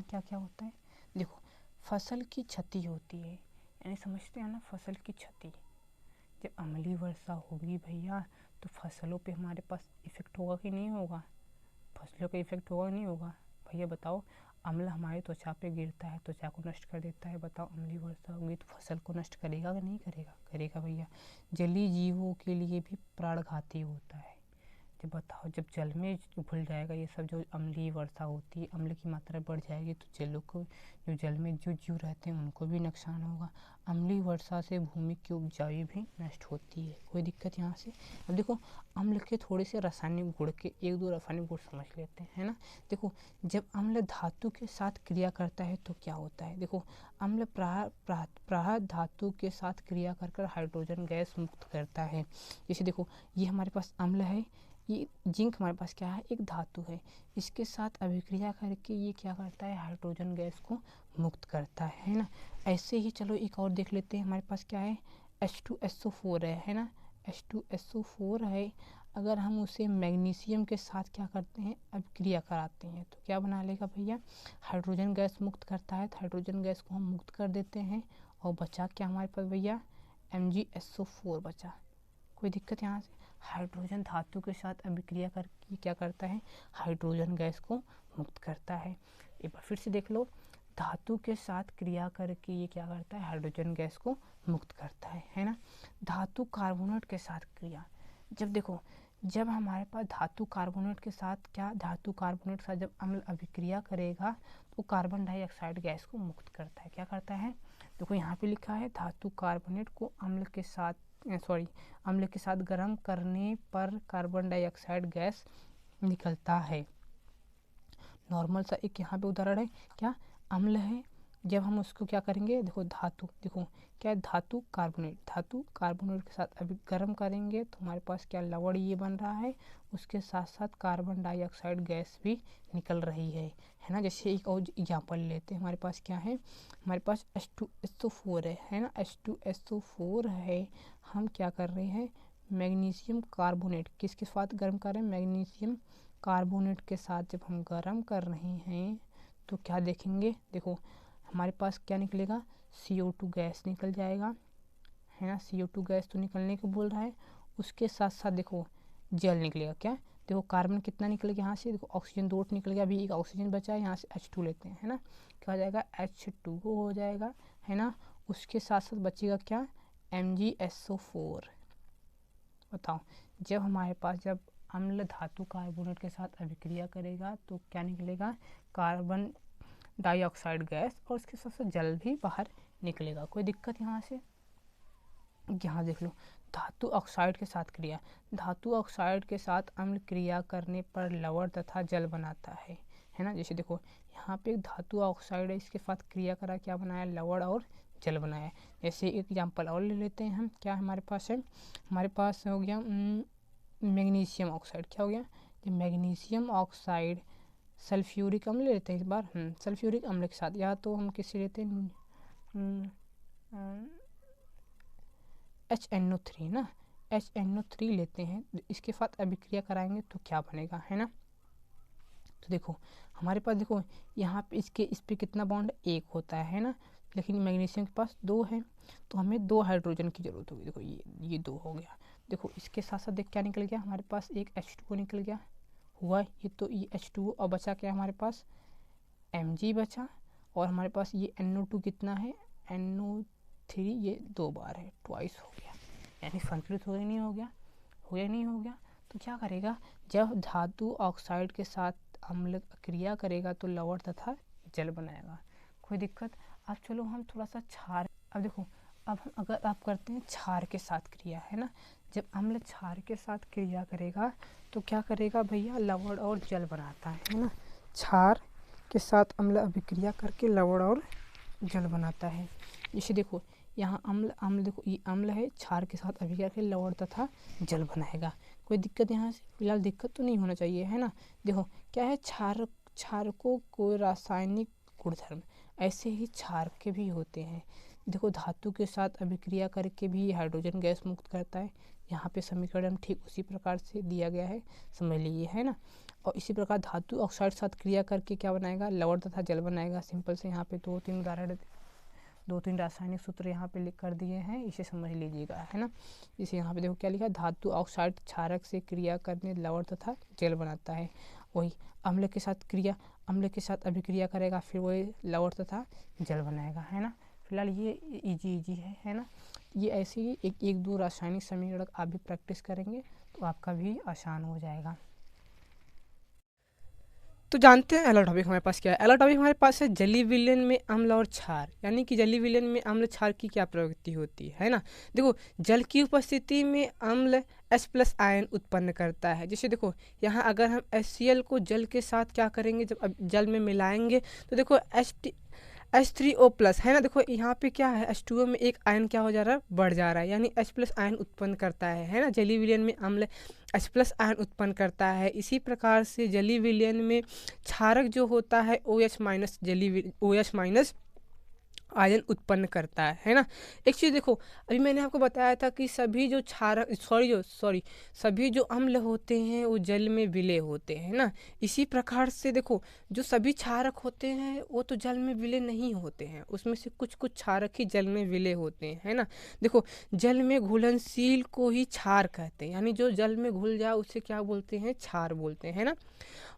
क्या क्या होता है। देखो फसल की क्षति होती है, यानी समझते हैं ना, फसल की क्षति। जब अम्लीय वर्षा होगी भैया तो फसलों पे हमारे पास इफेक्ट होगा कि नहीं होगा, फसलों पे इफेक्ट होगा नहीं होगा। भैया बताओ, अम्ल हमारी त्वचा पे गिरता है, त्वचा को नष्ट कर देता है। बताओ अम्लीय वर्षा होगी तो फसल को नष्ट करेगा कि नहीं करेगा, करेगा भैया। जलीय जीवों के लिए भी प्राणघाती होता है। जब बताओ, जब जल में घुल जाएगा ये सब, जो अम्लीय वर्षा होती है, अम्ल की मात्रा बढ़ जाएगी तो जलों को, जो जल में जो जीव रहते हैं उनको भी नुकसान होगा। अम्लीय वर्षा से भूमि की उपजाऊ भी नष्ट होती है। कोई दिक्कत यहाँ से। अब देखो अम्ल के थोड़े से रासायनिक गुण के 1-2 रासायनिक गुण समझ लेते हैं, है ना। देखो जब अम्ल धातु के साथ क्रिया करता है तो क्या होता है, देखो अम्ल प्राह धातु के साथ क्रिया कर हाइड्रोजन गैस मुक्त करता है। जैसे देखो ये हमारे पास अम्ल है, ये जिंक हमारे पास क्या है, एक धातु है, इसके साथ अभिक्रिया करके ये क्या करता है, हाइड्रोजन गैस को मुक्त करता है ना। ऐसे ही चलो एक और देख लेते हैं, हमारे पास क्या है, H2SO4 है ना, H2SO4 है। अगर हम उसे मैग्नीशियम के साथ क्या करते हैं, अभिक्रिया कराते हैं तो क्या बना लेगा भैया, हाइड्रोजन गैस मुक्त करता है। तो हाइड्रोजन गैस को हम मुक्त कर देते हैं और बचा क्या हमारे पास भैया, MgSO4 बचा। कोई दिक्कत यहाँ से। हाइड्रोजन धातु के साथ अभिक्रिया करके क्या करता है, हाइड्रोजन गैस को मुक्त करता है। एक बार फिर से देख लो, धातु के साथ क्रिया करके ये क्या करता है, हाइड्रोजन गैस को मुक्त करता है ना। धातु कार्बोनेट के साथ क्रिया, जब देखो जब हमारे पास धातु कार्बोनेट के साथ के साथ जब अम्ल अभिक्रिया करेगा तो कार्बन डाइऑक्साइड गैस को मुक्त करता है। क्या करता है, देखो यहाँ पे लिखा है, धातु कार्बोनेट को अम्ल के साथ गर्म करने पर कार्बन डाइऑक्साइड गैस निकलता है। नॉर्मल सा एक यहाँ पे उदाहरण है, क्या, अम्ल है, जब हम उसको क्या करेंगे, देखो धातु, देखो क्या है, धातु कार्बोनेट के साथ अभी गर्म करेंगे तो हमारे पास क्या लवण ये बन रहा है, उसके साथ साथ कार्बन डाइऑक्साइड गैस भी निकल रही है ना। जैसे एक और एग्जाम्पल लेते हैं, हमारे पास क्या है, हमारे पास H2SO4 है ना, H2SO4 है। हम क्या कर रहे हैं, मैग्नीशियम कार्बोनेट किसके साथ गर्म कर रहे हैं, मैग्नीशियम कार्बोनेट के साथ जब हम गर्म कर रहे हैं तो क्या देखेंगे, देखो हमारे पास क्या निकलेगा, CO2 गैस निकल जाएगा है ना। CO2 गैस तो निकलने को बोल रहा है, उसके साथ साथ देखो जल निकलेगा। क्या, देखो कार्बन कितना निकल गया यहाँ से, देखो ऑक्सीजन 2 निकल गया, अभी एक ऑक्सीजन बचा है, यहाँ से H2 लेते हैं है ना, क्या हो जाएगा, H2O हो जाएगा है ना। उसके साथ साथ बचेगा क्या, MgSO4। बताओ, जब हमारे पास जब अम्ल धातु कार्बोनेट के साथ अभिक्रिया करेगा तो क्या निकलेगा, कार्बन डाइऑक्साइड गैस, और उसके साथ साथ जल भी बाहर निकलेगा। कोई दिक्कत यहाँ से, यहाँ देख लो, धातु ऑक्साइड के साथ क्रिया, धातु ऑक्साइड के साथ अम्ल क्रिया करने पर लवण तथा जल बनाता है ना। जैसे देखो यहाँ पे एक धातु ऑक्साइड है, इसके साथ क्रिया करा, क्या बनाया, लवण और जल बनाया। जैसे एक एग्जाम्पल और ले लेते हैं हम, क्या हमारे पास है, हमारे पास हो गया मैग्नीशियम ऑक्साइड, क्या हो गया, मैग्नीशियम ऑक्साइड सल्फ्यूरिक अम्ल लेते हैं इस बार, सल्फ्यूरिक अम्ल के साथ, या तो हम किससे लेते हैं, HNO3 ना, HNO3 लेते हैं, इसके साथ अभिक्रिया कराएंगे तो क्या बनेगा है ना। तो देखो हमारे पास, देखो यहाँ पे इस पे कितना बॉन्ड, एक होता है ना, लेकिन मैग्नीशियम के पास 2 है, तो हमें 2 हाइड्रोजन की जरूरत होगी। देखो ये 2 हो गया, देखो इसके साथ साथ देख क्या निकल गया, हमारे पास एक H2O निकल गया, हुआ ये, तो ये H2O, और बचा क्या हमारे पास, Mg बचा, और हमारे पास ये NO2 कितना है, NO3, ये 2 बार है, ट्वाइस हो गया, यानी संतुलित हो या नहीं हो गया, नहीं हो गया। तो क्या करेगा, जब धातु ऑक्साइड के साथ अम्ल क्रिया करेगा तो लवण तथा जल बनाएगा। कोई दिक्कत। अब चलो हम थोड़ा सा क्षार, अब देखो, अब हम अगर आप करते हैं क्षार के साथ क्रिया है ना, जब अम्ल क्षार के साथ क्रिया करेगा तो क्या करेगा भैया, लवण और जल बनाता है ना। क्षार के साथ अम्ल अभिक्रिया करके लवण और जल बनाता है। जैसे देखो यहाँ अम्ल देखो ये अम्ल है, क्षार के साथ अभिक्रिया करके लवण तथा जल बनाएगा। कोई दिक्कत यहाँ से फिलहाल दिक्कत तो नहीं होना चाहिए है ना। देखो क्या है, क्षारकों को रासायनिक गुणधर्म, ऐसे ही क्षार के भी होते हैं। देखो धातु के साथ अभिक्रिया करके भी हाइड्रोजन गैस मुक्त करता है, यहाँ पे समीकरण ठीक उसी प्रकार से दिया गया है, समझ लीजिए है ना। और इसी प्रकार धातु ऑक्साइड साथ क्रिया करके क्या बनाएगा, लवण तथा जल बनाएगा। सिंपल से यहाँ पे 2-3 उदाहरण, 2-3 रासायनिक सूत्र यहाँ पे लिख कर दिए हैं, इसे समझ लीजिएगा है ना। इसे यहाँ पे देखो क्या लिखा है, धातु ऑक्साइड क्षारक से क्रिया करने लवण तथा जल बनाता है। वही अम्ल के साथ क्रिया, अम्ल के साथ अभिक्रिया करेगा, फिर वही लवण तथा जल बनाएगा है ना। फिलहाल ये इजी है ना। ये ऐसे ही एक 2 रासायनिक समीकरण आप भी प्रैक्टिस करेंगे तो आपका भी आसान हो जाएगा। तो जानते हैं अगला टॉपिक हमारे पास क्या है। अगला टॉपिक हमारे पास है जलीय विलयन में अम्ल और क्षार, यानी कि जलीय विलयन में अम्ल क्षार की क्या प्रवृत्ति होती है ना। देखो जल की उपस्थिति में अम्ल H+ आयन उत्पन्न करता है। जैसे देखो यहाँ अगर हम HCl को जल के साथ क्या करेंगे, जब जल में मिलाएंगे तो देखो H3O+ है ना। देखो यहाँ पे क्या है, H2O में एक आयन क्या हो जा रहा है, बढ़ जा रहा है, यानी H+ आयन उत्पन्न करता है ना। जलीय विलयन में अम्ल H+ आयन उत्पन्न करता है। इसी प्रकार से जलीय विलयन में क्षारक जो होता है OH- आयन उत्पन्न करता है ना। एक चीज़ देखो, अभी मैंने आपको बताया था कि सभी जो क्षारक सभी जो अम्ल होते हैं वो जल में विलय होते हैं ना। इसी प्रकार से देखो जो सभी क्षारक होते हैं वो तो जल में विलय नहीं होते हैं, उसमें से कुछ क्षारक ही जल में विलय होते हैं है ना। देखो जल में घुलनशील को ही क्षार कहते हैं, यानी जो जल में घुल जाए उसे क्या बोलते हैं, क्षार बोलते हैं ना।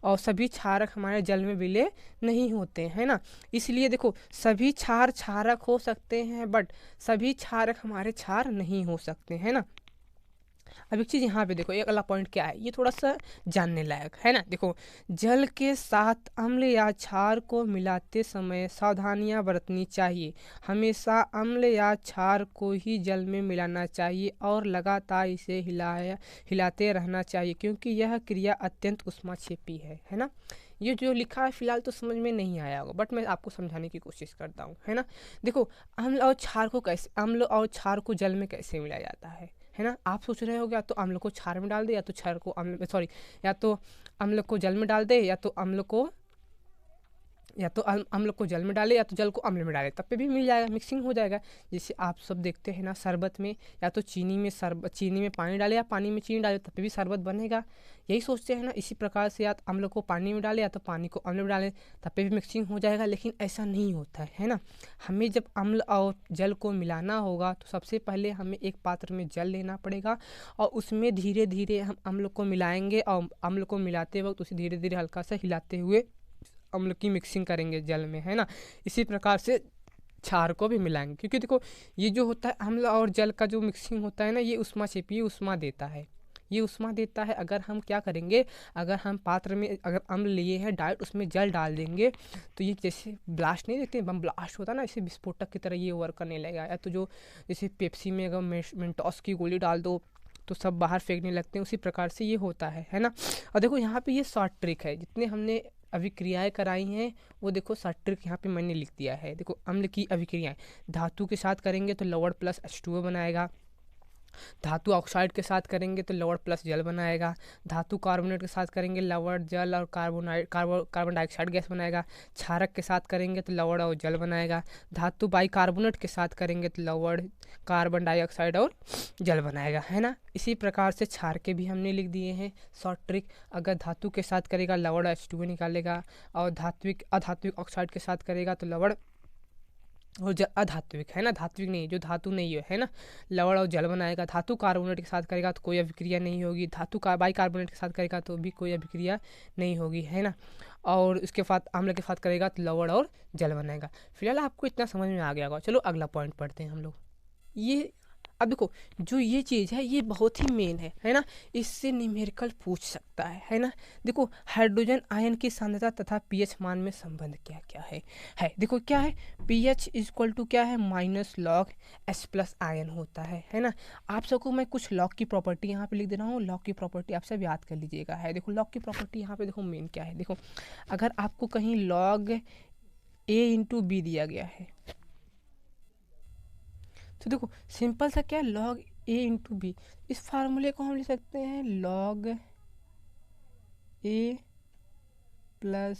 और सभी क्षारक हमारे जल में विलय नहीं होते हैं ना। इसलिए देखो सभी क्षारक हो सकते हैं, बट सभी क्षारक हमारे क्षार नहीं हो सकते हैं ना। अब एक चीज़ यहाँ पे देखो, एक अगला पॉइंट क्या है, ये थोड़ा सा जानने लायक है ना। देखो, जल के साथ अम्ल या क्षार को मिलाते समय सावधानियाँ बरतनी चाहिए। हमेशा अम्ल या क्षार को ही जल में मिलाना चाहिए और लगातार इसे हिलाते रहना चाहिए, क्योंकि यह क्रिया अत्यंत ऊष्माक्षेपी है ना। ये जो लिखा है फिलहाल तो समझ में नहीं आया होगा, बट मैं आपको समझाने की कोशिश करता हूँ, है ना। देखो, अम्ल और क्षार को जल में कैसे मिलाया जाता है ना। आप सोच रहे हो या तो अम्ल को क्षार में डाल दे, या तो क्षार को या तो अम्ल को जल में डाल दे, या तो अम्ल को जल में डाले, या तो जल को अम्ल में डाले, तब पे भी मिल जाएगा, मिक्सिंग हो जाएगा। जैसे आप सब देखते हैं ना, शरबत में या तो चीनी में पानी डाले या पानी में चीनी डाले, तब पे भी शरबत बनेगा। यही सोचते हैं ना, इसी प्रकार से या तो अम्ल को पानी में डाले या तो पानी को अम्ल में डाले, तब पे भी मिक्सिंग हो जाएगा। लेकिन ऐसा नहीं होता है ना। हमें जब अम्ल और जल को मिलाना होगा तो सबसे पहले हमें एक पात्र में जल लेना पड़ेगा और उसमें धीरे धीरे हम अम्ल को मिलाएंगे, और अम्ल को मिलाते वक्त उसे धीरे धीरे हल्का सा हिलाते हुए अम्ल की मिक्सिंग करेंगे जल में, है ना। इसी प्रकार से क्षार को भी मिलाएंगे, क्योंकि देखो, ये जो होता है अम्ल और जल का जो मिक्सिंग होता है ना, ये ऊष्माक्षेपी ऊष्मा देता है, ये ऊष्मा देता है। अगर हम क्या करेंगे, अगर हम पात्र में अगर अम्ल लिए हैं डायरेक्ट उसमें जल डाल देंगे, तो ये जैसे ब्लास्ट नहीं देखते, बम ब्लास्ट होता है ना, इसे विस्फोटक की तरह ये वर्क करने लगेगा। या तो जो जैसे पेप्सी में अगर मेंटोस की गोली डाल दो तो सब बाहर फेंकने लगते हैं, उसी प्रकार से ये होता है ना। और देखो, यहाँ पे ये शॉर्ट ट्रिक है, जितने हमने अभिक्रियाएं कराई हैं वो देखो शॉर्ट ट्रिक यहाँ पे मैंने लिख दिया है। देखो, अम्ल की अभिक्रियाएं, धातु के साथ करेंगे तो लवण प्लस H2O बनाएगा, धातु ऑक्साइड के साथ करेंगे तो लवण प्लस जल बनाएगा, धातु कार्बोनेट के साथ करेंगे लवण जल और कार्बन डाइऑक्साइड गैस बनाएगा, क्षारक के साथ करेंगे तो लवण और जल बनाएगा, धातु बाइकार्बोनेट के साथ करेंगे तो लवण कार्बन डाइऑक्साइड और जल बनाएगा, है ना। इसी प्रकार से क्षार के भी हमने लिख दिए हैं शॉर्ट ट्रिक। अगर धातु के साथ करेगा लवण H2O निकालेगा, और अधात्विक ऑक्साइड के साथ करेगा तो लवण और अधात्विक, है ना, धात्विक नहीं, जो धातु नहीं है ना, लवण और जल बनाएगा। धातु कार्बोनेट के साथ करेगा तो कोई अभिक्रिया नहीं होगी, धातु का बाइकार्बोनेट के साथ करेगा तो भी कोई अभिक्रिया नहीं होगी, है ना। और इसके साथ अम्ल के साथ करेगा तो लवण और जल बनाएगा। फिलहाल आपको इतना समझ में आ गया होगा। चलो अगला पॉइंट पढ़ते हैं हम लोग। ये अब देखो, जो ये चीज़ है ये बहुत ही मेन है ना। इससे न्यूमेरिकल पूछ सकता है ना। देखो, हाइड्रोजन आयन की सांद्रता तथा पीएच मान में संबंध क्या क्या है। देखो क्या है, पीएच इक्वल टू क्या है, minus log H plus ion होता है ना। आप सबको मैं कुछ लॉग की प्रॉपर्टी यहाँ पे लिख दे रहा हूँ, लॉग की प्रॉपर्टी आप सब याद कर लीजिएगा। है देखो, लॉग की प्रॉपर्टी यहाँ पे देखो मेन क्या है। देखो, अगर आपको कहीं लॉग A/B दिया गया है, तो देखो सिंपल सा क्या है, लॉग A/B, इस फार्मूले को हम लिख सकते हैं log A plus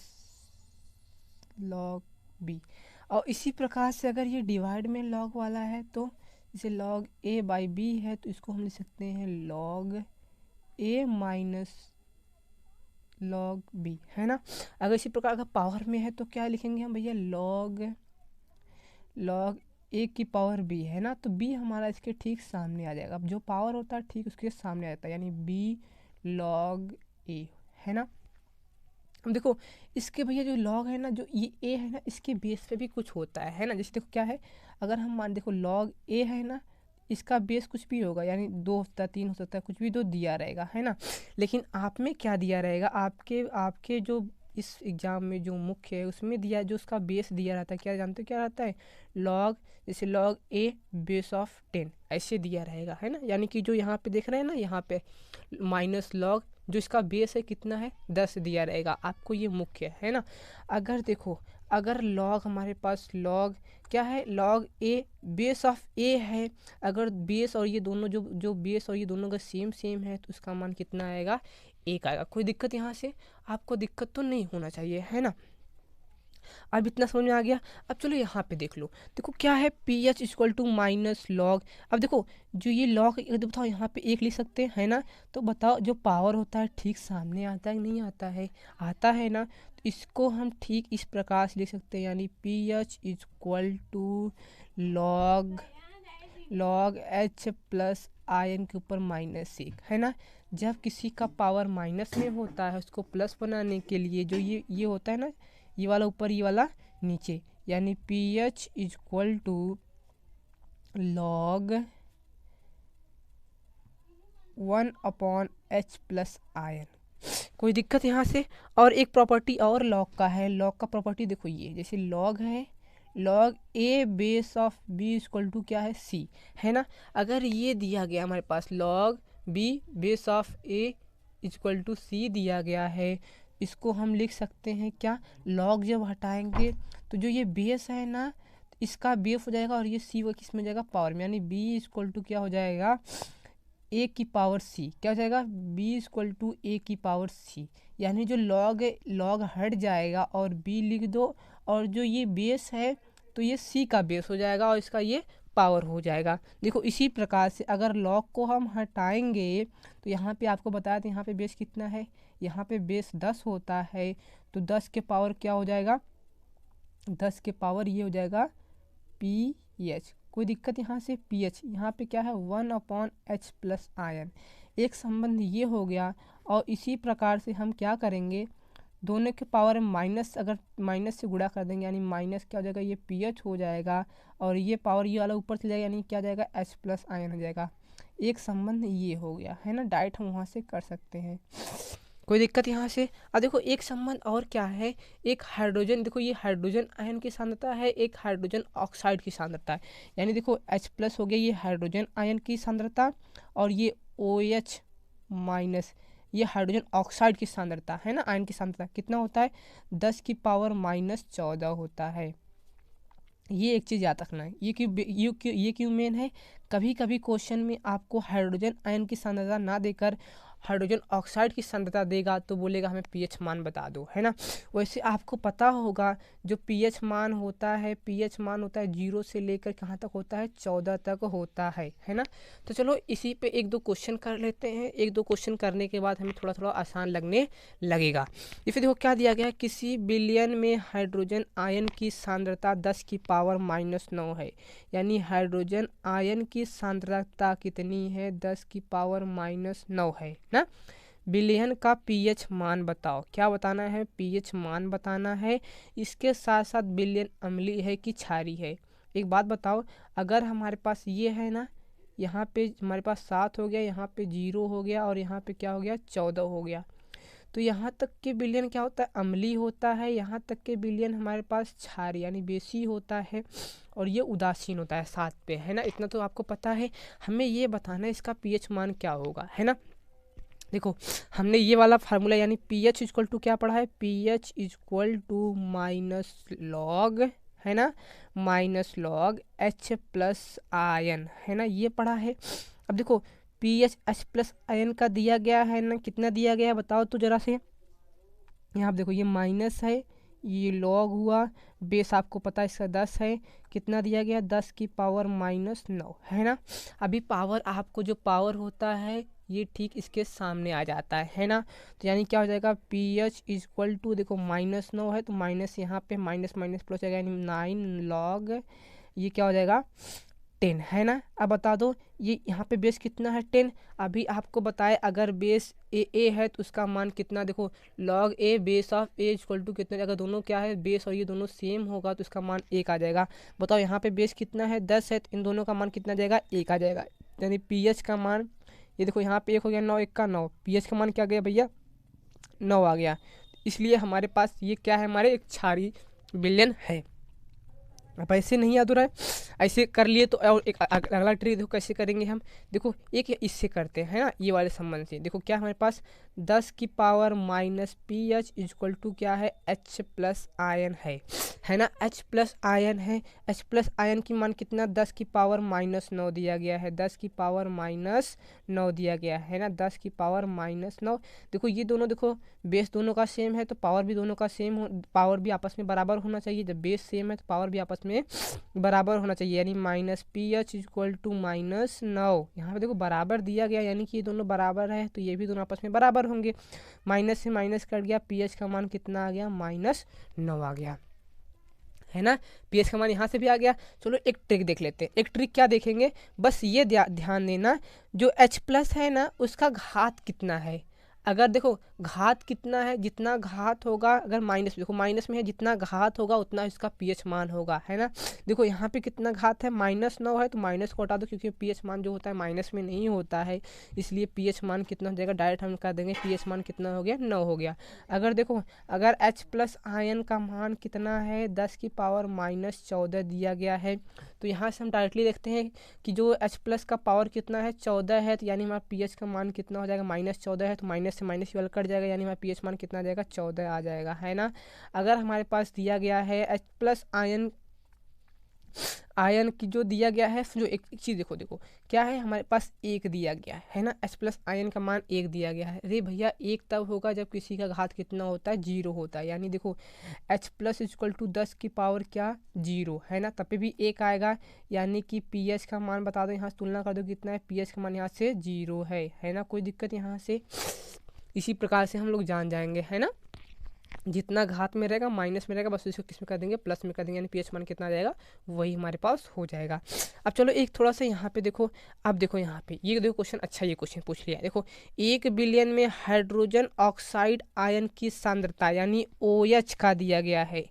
log B। और इसी प्रकार से अगर ये डिवाइड में लॉग वाला है तो जैसे लॉग A/B है तो इसको हम लिख सकते हैं log A minus log B, है ना। अगर इसी प्रकार का पावर में है तो क्या लिखेंगे हम भैया, लॉग A की पावर B, है ना। तो B हमारा इसके ठीक सामने आ जाएगा। अब जो पावर होता है ठीक उसके सामने आ जाता है, यानी B लॉग A, है ना। अब देखो, इसके भैया जो लॉग है ना, जो ये A है ना, इसके बेस पे भी कुछ होता है ना। जैसे देखो क्या है, अगर हम मान देखो लॉग A है ना, इसका बेस कुछ भी होगा, यानी 2 हो सकता है, 3 हो सकता है, कुछ भी दो दिया रहेगा, है ना। लेकिन आप में क्या दिया रहेगा, आपके जो इस एग्ज़ाम में जो मुख्य है उसमें दिया, जो उसका बेस दिया रहता है, क्या जानते हो क्या रहता है, लॉग, जैसे लॉग A बेस ऑफ 10 ऐसे दिया रहेगा, है ना। यानी कि जो यहाँ पे देख रहे हैं ना, यहाँ पे माइनस लॉग, जो इसका बेस है कितना है, 10 दिया रहेगा आपको, ये मुख्य है ना। अगर देखो, अगर लॉग हमारे पास लॉग क्या है, log A base of A है, अगर बेस और ये दोनों जो बेस और ये दोनों का सेम है तो उसका मान कितना आएगा, 1 आएगा। कोई दिक्कत यहाँ से आपको दिक्कत तो नहीं होना चाहिए, है ना। अब इतना समझ में आ गया। अब चलो यहाँ पे देख लो, देखो क्या है, pH equal to minus log. अब देखो, जो ये लॉग बताओ यहाँ पे 1 लिख सकते हैं, है ना। तो बताओ, जो पावर होता है ठीक सामने आता है नहीं आता है ना। तो इसको हम ठीक इस प्रकार से लिख सकते हैं, यानी pH equal to log H plus ion के ऊपर -1, है ना। जब किसी का पावर माइनस में होता है, उसको प्लस बनाने के लिए जो ये होता है ना, ये वाला ऊपर ये वाला नीचे, यानी पीएच इक्वल टू लॉग 1/H+आयन। कोई दिक्कत यहाँ से? और एक प्रॉपर्टी और लॉग का है, लॉग का प्रॉपर्टी देखो, ये जैसे लॉग है, log a base of b equal to क्या है, सी, है ना। अगर ये दिया गया हमारे पास log b base of a equal to c दिया गया है, इसको हम लिख सकते हैं क्या, लॉग जब हटाएंगे तो जो ये बेस है ना, इसका बेस हो जाएगा और ये सी वो किस में जाएगा, पावर में, यानी बी इक्वल टू क्या हो जाएगा, ए की पावर सी, क्या हो जाएगा, बी इक्वल टू ए की पावर सी। यानी जो लॉग है, लॉग हट जाएगा और बी लिख दो, और जो ये बेस है तो ये सी का बेस हो जाएगा और इसका ये पावर हो जाएगा। देखो इसी प्रकार से अगर लॉग को हम हटाएंगे तो यहाँ पे आपको बताया था, यहाँ पे बेस कितना है, यहाँ पे बेस 10 होता है, तो 10 के पावर क्या हो जाएगा, 10 के पावर ये हो जाएगा पी एच। कोई दिक्कत यहाँ से, पी एच यहाँ पे क्या है, 1/H+आयन। एक संबंध ये हो गया। और इसी प्रकार से हम क्या करेंगे, दोनों के पावर माइनस, अगर माइनस से गुणा कर देंगे यानी माइनस क्या हो जाएगा, ये पी एच हो जाएगा, और ये पावर ये वाला ऊपर चले जाएगा, यानी क्या जाएगा, H+आयन हो जाएगा। एक संबंध ये हो गया है ना, डायरेक्ट हम वहाँ से कर सकते हैं। कोई दिक्कत यहाँ से? अब देखो एक संबंध और क्या है, एक हाइड्रोजन, देखो ये हाइड्रोजन आयन की सांद्रता है, एक हाइड्रोजन ऑक्साइड की सांद्रता है, यानी देखो H+ हो गया ये हाइड्रोजन आयन की सांद्रता, और ये OH- ये हाइड्रोजन ऑक्साइड की सांद्रता है ना, आयन की सांद्रता कितना होता है, 10 की पावर -14 होता है। ये एक चीज़ याद रखना है, ये क्यों मेन है, कभी कभी क्वेश्चन में आपको हाइड्रोजन आयन की सांद्रता ना देकर हाइड्रोजन ऑक्साइड की सांद्रता देगा तो बोलेगा हमें पीएच मान बता दो, है ना। वैसे आपको पता होगा जो पीएच मान होता है, पीएच मान होता है 0 से लेकर कहाँ तक होता है, 14 तक होता है ना। तो चलो इसी पे एक दो क्वेश्चन कर लेते हैं, एक दो क्वेश्चन करने के बाद हमें थोड़ा थोड़ा आसान लगने लगेगा। ये फिर देखो क्या दिया गया है, किसी बिलियन में हाइड्रोजन आयन की सांद्रता 10 की पावर -9 है, यानी हाइड्रोजन आयन की सांद्रता कितनी है, 10 की पावर -9 है ना। बिलियन का पीएच मान बताओ, क्या बताना है, पीएच मान बताना है। इसके साथ साथ बिलियन अम्लीय है कि क्षारीय है। एक बात बताओ, अगर हमारे पास ये है ना, यहाँ पे हमारे पास 7 हो गया, यहाँ पे 0 हो गया, और यहाँ पे क्या हो गया, 14 हो गया, तो यहाँ तक के बिलियन क्या होता है, अम्लीय होता है, यहाँ तक के बिलियन हमारे पास क्षारीय यानी बेसी होता है, और ये उदासीन होता है 7 पे, है ना। इतना तो आपको पता है, हमें ये बताना है इसका पीएच मान क्या होगा, है ना। देखो हमने ये वाला फार्मूला यानी पीएच इक्वल टू क्या पढ़ा है, पीएच इक्वल टू -log, है ना, -log H+आयन, है ना, ये पढ़ा है। अब देखो पीएच H+आयन का दिया गया है ना, कितना दिया गया है बताओ तो जरा से। यहाँ देखो ये माइनस है, ये लॉग हुआ, बेस आपको पता है इसका 10 है, कितना दिया गया, 10 की पावर -9, है ना। अभी पावर, आपको जो पावर होता है ये ठीक इसके सामने आ जाता है ना। तो यानी क्या हो जाएगा, पीएच इक्वल टू, देखो -9 है तो माइनस यहाँ पे माइनस प्लस जाएगा, यानी 9 log, ये क्या हो जाएगा 10, है ना। अब बता दो ये यहाँ पे बेस कितना है, 10। अभी आपको बताए अगर बेस ए है तो उसका मान कितना, देखो log a base of a equal to कितना, अगर दोनों क्या है, बेस और ये दोनों सेम होगा तो इसका मान 1 आ जाएगा। बताओ यहाँ पे बेस कितना है, 10 है, तो इन दोनों का मान कितना जाएगा, 1 आ जाएगा। यानी पीएच का मान, ये देखो यहाँ पे 1 हो गया, 9 1 का 9, पीएच का मान क्या गया भैया, 9 आ गया। इसलिए हमारे पास ये क्या है, हमारे एक क्षारीय बिलियन है। अब ऐसे नहीं याद हो रहा है, ऐसे कर लिए तो, और एक अगला ट्रिक देखो कैसे करेंगे हम। देखो एक इससे करते हैं ना, ये वाले संबंध से। देखो क्या हमारे पास 10 की पावर -pH इक्वल टू क्या है, H+आयन है ना, H+आयन है। H+आयन की मान कितना, 10 की पावर -9 दिया गया है, 10 की पावर -9 दिया गया है ना, 10 की पावर -9। देखो ये दोनों, देखो बेस दोनों का सेम है तो पावर भी दोनों का सेम हो, पावर भी आपस में बराबर होना चाहिए। जब बेस सेम है तो पावर भी आपस में बराबर होना चाहिए, यानी -pH इक्वल टू -9। यहाँ पे देखो बराबर दिया गया, यानी कि ये दोनों बराबर है तो ये भी दोनों आपस में बराबर होंगे। माइनस से माइनस कट गया, पीएच का मान कितना आ गया, -9 आ गया, है ना। पीएच का मान यहाँ से भी आ गया। चलो एक ट्रिक देख लेते हैं। एक ट्रिक क्या देखेंगे, बस ये ध्यान देना, जो H+ है ना उसका घात कितना है। अगर देखो घात कितना है, जितना घात होगा, अगर माइनस, देखो माइनस में है, जितना घात होगा उतना इसका पीएच मान होगा, है ना। देखो यहाँ पे कितना घात है, -9 है, तो माइनस को हटा दो क्योंकि पीएच मान जो होता है माइनस में नहीं होता है, इसलिए पीएच मान कितना हो जाएगा, डायरेक्ट हम कर देंगे पीएच मान कितना हो गया, 9 हो गया। अगर देखो अगर H प्लस आयन का मान कितना है, 10 की पावर -14 दिया गया है, तो यहाँ से हम डायरेक्टली देखते हैं कि जो H प्लस का पावर कितना है, 14 है, तो यानी हमारा पीएच का मान कितना हो जाएगा, -14 है, तो माइनस से माइनस वाला कट जाएगा, यानी हमारा पीएच मान कितना आ जाएगा, 14 आ जाएगा, है ना। अगर हमारे पास दिया गया है H प्लस आयन की जो दिया गया है, जो एक चीज़ देखो क्या है, हमारे पास 1 दिया गया है ना, H प्लस आयन का मान 1 दिया गया है। अरे भैया 1 तब होगा जब किसी का घात कितना होता है, 0 होता है, यानी देखो H प्लस इक्वल टू 10 की पावर क्या, 0 है ना, तब पे भी 1 आएगा, यानी कि पीएच का मान बता दो, यहाँ से तुलना कर दो कितना है, पीएच का मान यहाँ से 0 है ना, कोई दिक्कत यहाँ से। इसी प्रकार से हम लोग जान जाएंगे, है ना, जितना घात में रहेगा माइनस में रहेगा, बस इसको किस में कर देंगे, प्लस में कर देंगे, यानी पीएच मान कितना आ जाएगा, वही हमारे पास हो जाएगा। अब चलो एक थोड़ा सा यहाँ पे देखो, अब देखो यहाँ पे ये देखो क्वेश्चन, अच्छा ये क्वेश्चन पूछ लिया, देखो 1 बिलियन में हाइड्रोजन ऑक्साइड आयन की सांद्रता यानी OH का दिया गया है,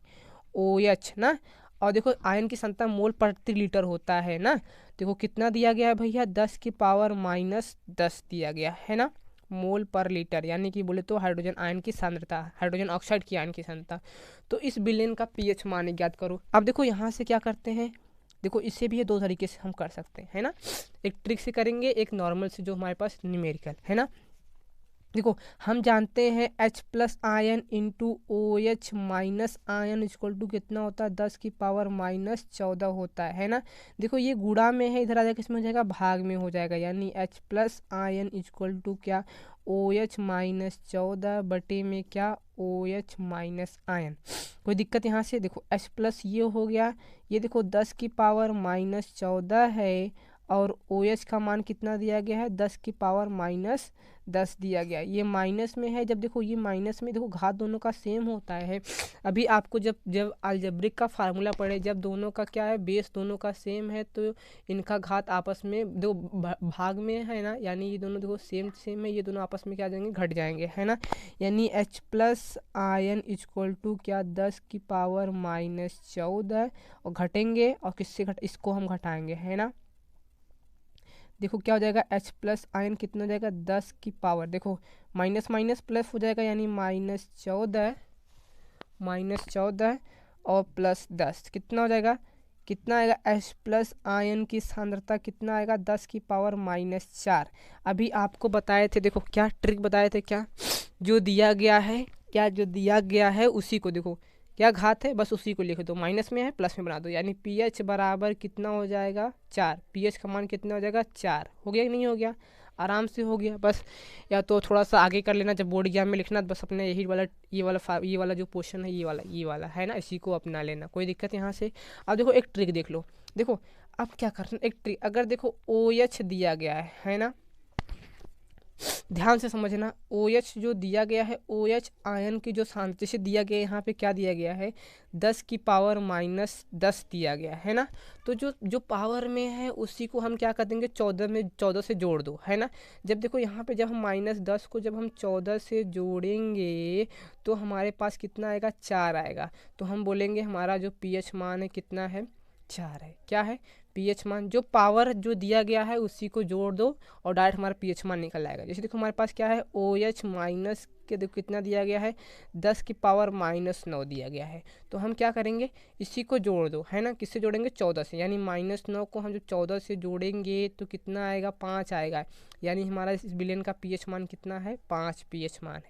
OH ना, और देखो आयन की सांद्रता मोल प्रति लीटर होता है ना, देखो कितना दिया गया है भैया, 10 की पावर -10 दिया गया है ना, मोल पर लीटर, यानी कि बोले तो हाइड्रोजन आयन की सांद्रता, हाइड्रोजन ऑक्साइड की आयन की सांद्रता। तो इस बिलियन का पीएच मान ज्ञात करो। अब देखो यहाँ से क्या करते हैं, देखो इसे भी ये 2 तरीके से हम कर सकते हैं, है ना, एक ट्रिक से करेंगे, एक नॉर्मल से जो हमारे पास न्यूमेरिकल है ना। देखो हम जानते हैं H plus ion into OH minus ion equal to कितना होता है, 10 की पावर -14 होता है ना। देखो ये गुणा में है, इधर आ जाएगा, इसमें हो जाएगा भाग में हो जाएगा, यानी H plus ion equal to क्या, OH -14 बटे में क्या, OH माइनस आयन। कोई दिक्कत यहाँ से, देखो H प्लस ये हो गया, ये देखो 10 की पावर -14 है, और OH का मान कितना दिया गया है, 10 की पावर -10 दिया गया, ये माइनस में है। जब देखो ये माइनस में, देखो घात दोनों का सेम होता है, अभी आपको जब जब अलजेब्रिक का फार्मूला पढ़े, जब दोनों का क्या है, बेस दोनों का सेम है, तो इनका घात आपस में दो भाग में है ना, यानी ये दोनों देखो सेम सेम है, ये दोनों आपस में क्या जाएंगे, घट जाएंगे, है ना, यानी H plus ion equal to क्या, 10 की पावर -14, और घटेंगे, और किससे घट, इसको हम घटाएंगे, है ना। देखो क्या हो जाएगा, H प्लस आयन कितना हो जाएगा, 10 की पावर, देखो माइनस माइनस प्लस हो जाएगा, यानी -14 और +10 कितना हो जाएगा, कितना आएगा, H प्लस आयन की सांद्रता कितना आएगा, 10 की पावर -4। अभी आपको बताए थे, देखो क्या ट्रिक बताए थे, क्या जो दिया गया है, क्या जो दिया गया है उसी को देखो, क्या घात है, बस उसी को लिख दो, माइनस में है प्लस में बना दो, यानी पीएच बराबर कितना हो जाएगा, 4, पीएच का मान कितना हो जाएगा, 4 हो गया कि नहीं हो गया, आराम से हो गया। बस या तो थोड़ा सा आगे कर लेना, जब बोर्ड एग्जाम में लिखना, बस अपने यही वाला ये वाला जो पोर्शन है, ये वाला है ना, इसी को अपना लेना, कोई दिक्कत यहाँ से। अब देखो एक ट्रिक देख लो, देखो अब क्या करना, एक ट्रिक, अगर देखो OH दिया गया है ना, ध्यान से समझना, OH जो दिया गया है, OH आयन की जो सांद्रता से दिया गया है, यहाँ पे क्या दिया गया है, 10 की पावर -10 दिया गया है ना, तो जो पावर में है उसी को हम क्या कर देंगे, 14 से जोड़ दो, है ना। जब देखो यहाँ पे जब हम -10 को जब हम 14 से जोड़ेंगे तो हमारे पास कितना आएगा, 4 आएगा, तो हम बोलेंगे हमारा जो पीएच मान है कितना है, 4 है, क्या है, पीएच मान, जो पावर जो दिया गया है उसी को जोड़ दो और डायरेक्ट हमारा पीएच मान निकल आएगा। जैसे देखो हमारे पास क्या है, OH माइनस के देखो कितना दिया गया है, 10 की पावर -9 दिया गया है, तो हम क्या करेंगे, इसी को जोड़ दो, है ना, किससे जोड़ेंगे, 14 से, यानी -9 को हम जब 14 से जोड़ेंगे तो कितना आएगा, 5 आएगा, यानी हमारा इस बिलियन का पीएच मान कितना है, 5 पीएच मान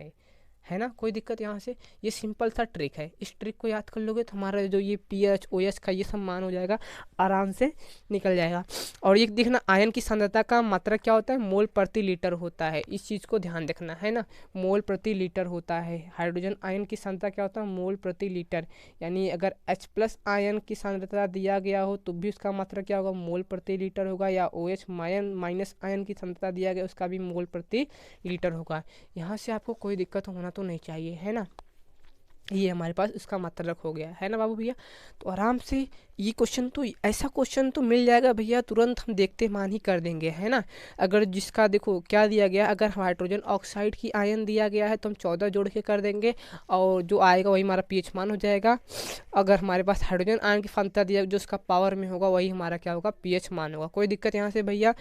है ना, कोई दिक्कत यहाँ से। ये सिंपल सा ट्रिक है, इस ट्रिक को याद कर लोगे तो हमारा जो ये पीएच OH का ये सब मान हो जाएगा, आराम से निकल जाएगा। और ये देखना, आयन की सांद्रता का मात्रा क्या होता है, मोल प्रति लीटर होता है, इस चीज़ को ध्यान रखना, है ना, मोल प्रति लीटर होता है। हाइड्रोजन आयन की सांद्रता क्या होता है, मोल प्रति लीटर, यानी अगर H प्लस आयन की सांद्रता दिया गया हो तो भी उसका मात्रा क्या होगा, मोल प्रति लीटर होगा, या OH माइनस आयन की सांद्रता दिया गया उसका भी मोल प्रति लीटर होगा। यहाँ से आपको कोई दिक्कत होना तो नहीं चाहिए, है ना। ये हमारे पास इसका मात्रक हो गया है ना बाबू भैया। तो आराम से ये क्वेश्चन तो ऐसा क्वेश्चन तो मिल जाएगा भैया, तुरंत हम देखते मान ही कर देंगे है ना। अगर जिसका देखो क्या दिया गया, अगर हाइड्रोजन ऑक्साइड की आयन दिया गया है तो हम 14 जोड़ के कर देंगे और जो आएगा वही हमारा पीएच मान हो जाएगा। अगर हमारे पास हाइड्रोजन आयन की सांद्रता दिया जो उसका पावर में होगा वही हमारा क्या होगा, पीएच मान होगा। कोई दिक्कत यहाँ से भैया,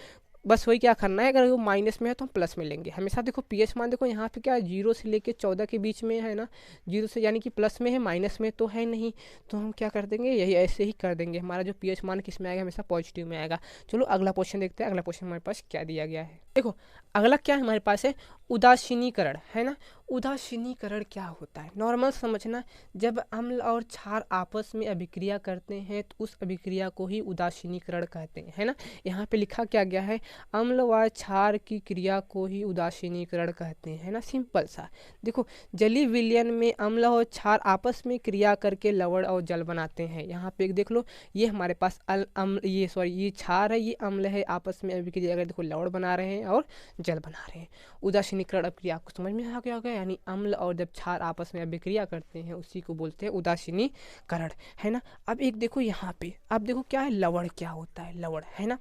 बस वही क्या करना है, अगर वो माइनस में है तो हम प्लस में लेंगे हमेशा। देखो पीएच मान देखो यहाँ पे क्या है, 0 से लेके 14 के बीच में है ना, 0 से यानी कि प्लस में है, माइनस में तो है नहीं, तो हम क्या कर देंगे, यही ऐसे ही कर देंगे। हमारा जो पीएच मान किस में आएगा, हमेशा पॉजिटिव में आएगा। चलो अगला क्वेश्चन देखते हैं। अगला क्वेश्चन हमारे पास क्या दिया गया है, देखो अगला क्या है हमारे पास है, उदासीनीकरण है ना। उदासीनीकरण क्या होता है, नॉर्मल समझना। जब अम्ल और क्षार आपस में अभिक्रिया करते हैं तो उस अभिक्रिया को ही उदासीनीकरण कहते हैं है ना। यहाँ पे लिखा क्या गया है, अम्ल व क्षार की क्रिया को ही उदासीनीकरण कहते हैं है ना, सिंपल सा। देखो जलीय विलयन में अम्ल और क्षार आपस में क्रिया करके लवण और जल बनाते हैं। यहाँ पे देख लो, ये हमारे पास अम्ल, ये क्षार है, ये अम्ल है, आपस में अभिक्रिया कर देखो लवण बना रहे हैं और जल बना रहे हैं। उदासीनीकरण अभिक्रिया आपको समझ में आ गया, यानी अम्ल और जब क्षार आपस में अभिक्रिया करते हैं उसी को बोलते हैं उदासीनीकरण है ना। अब एक देखो यहाँ पे, अब देखो क्या है, लवण क्या होता है, लवण है ना,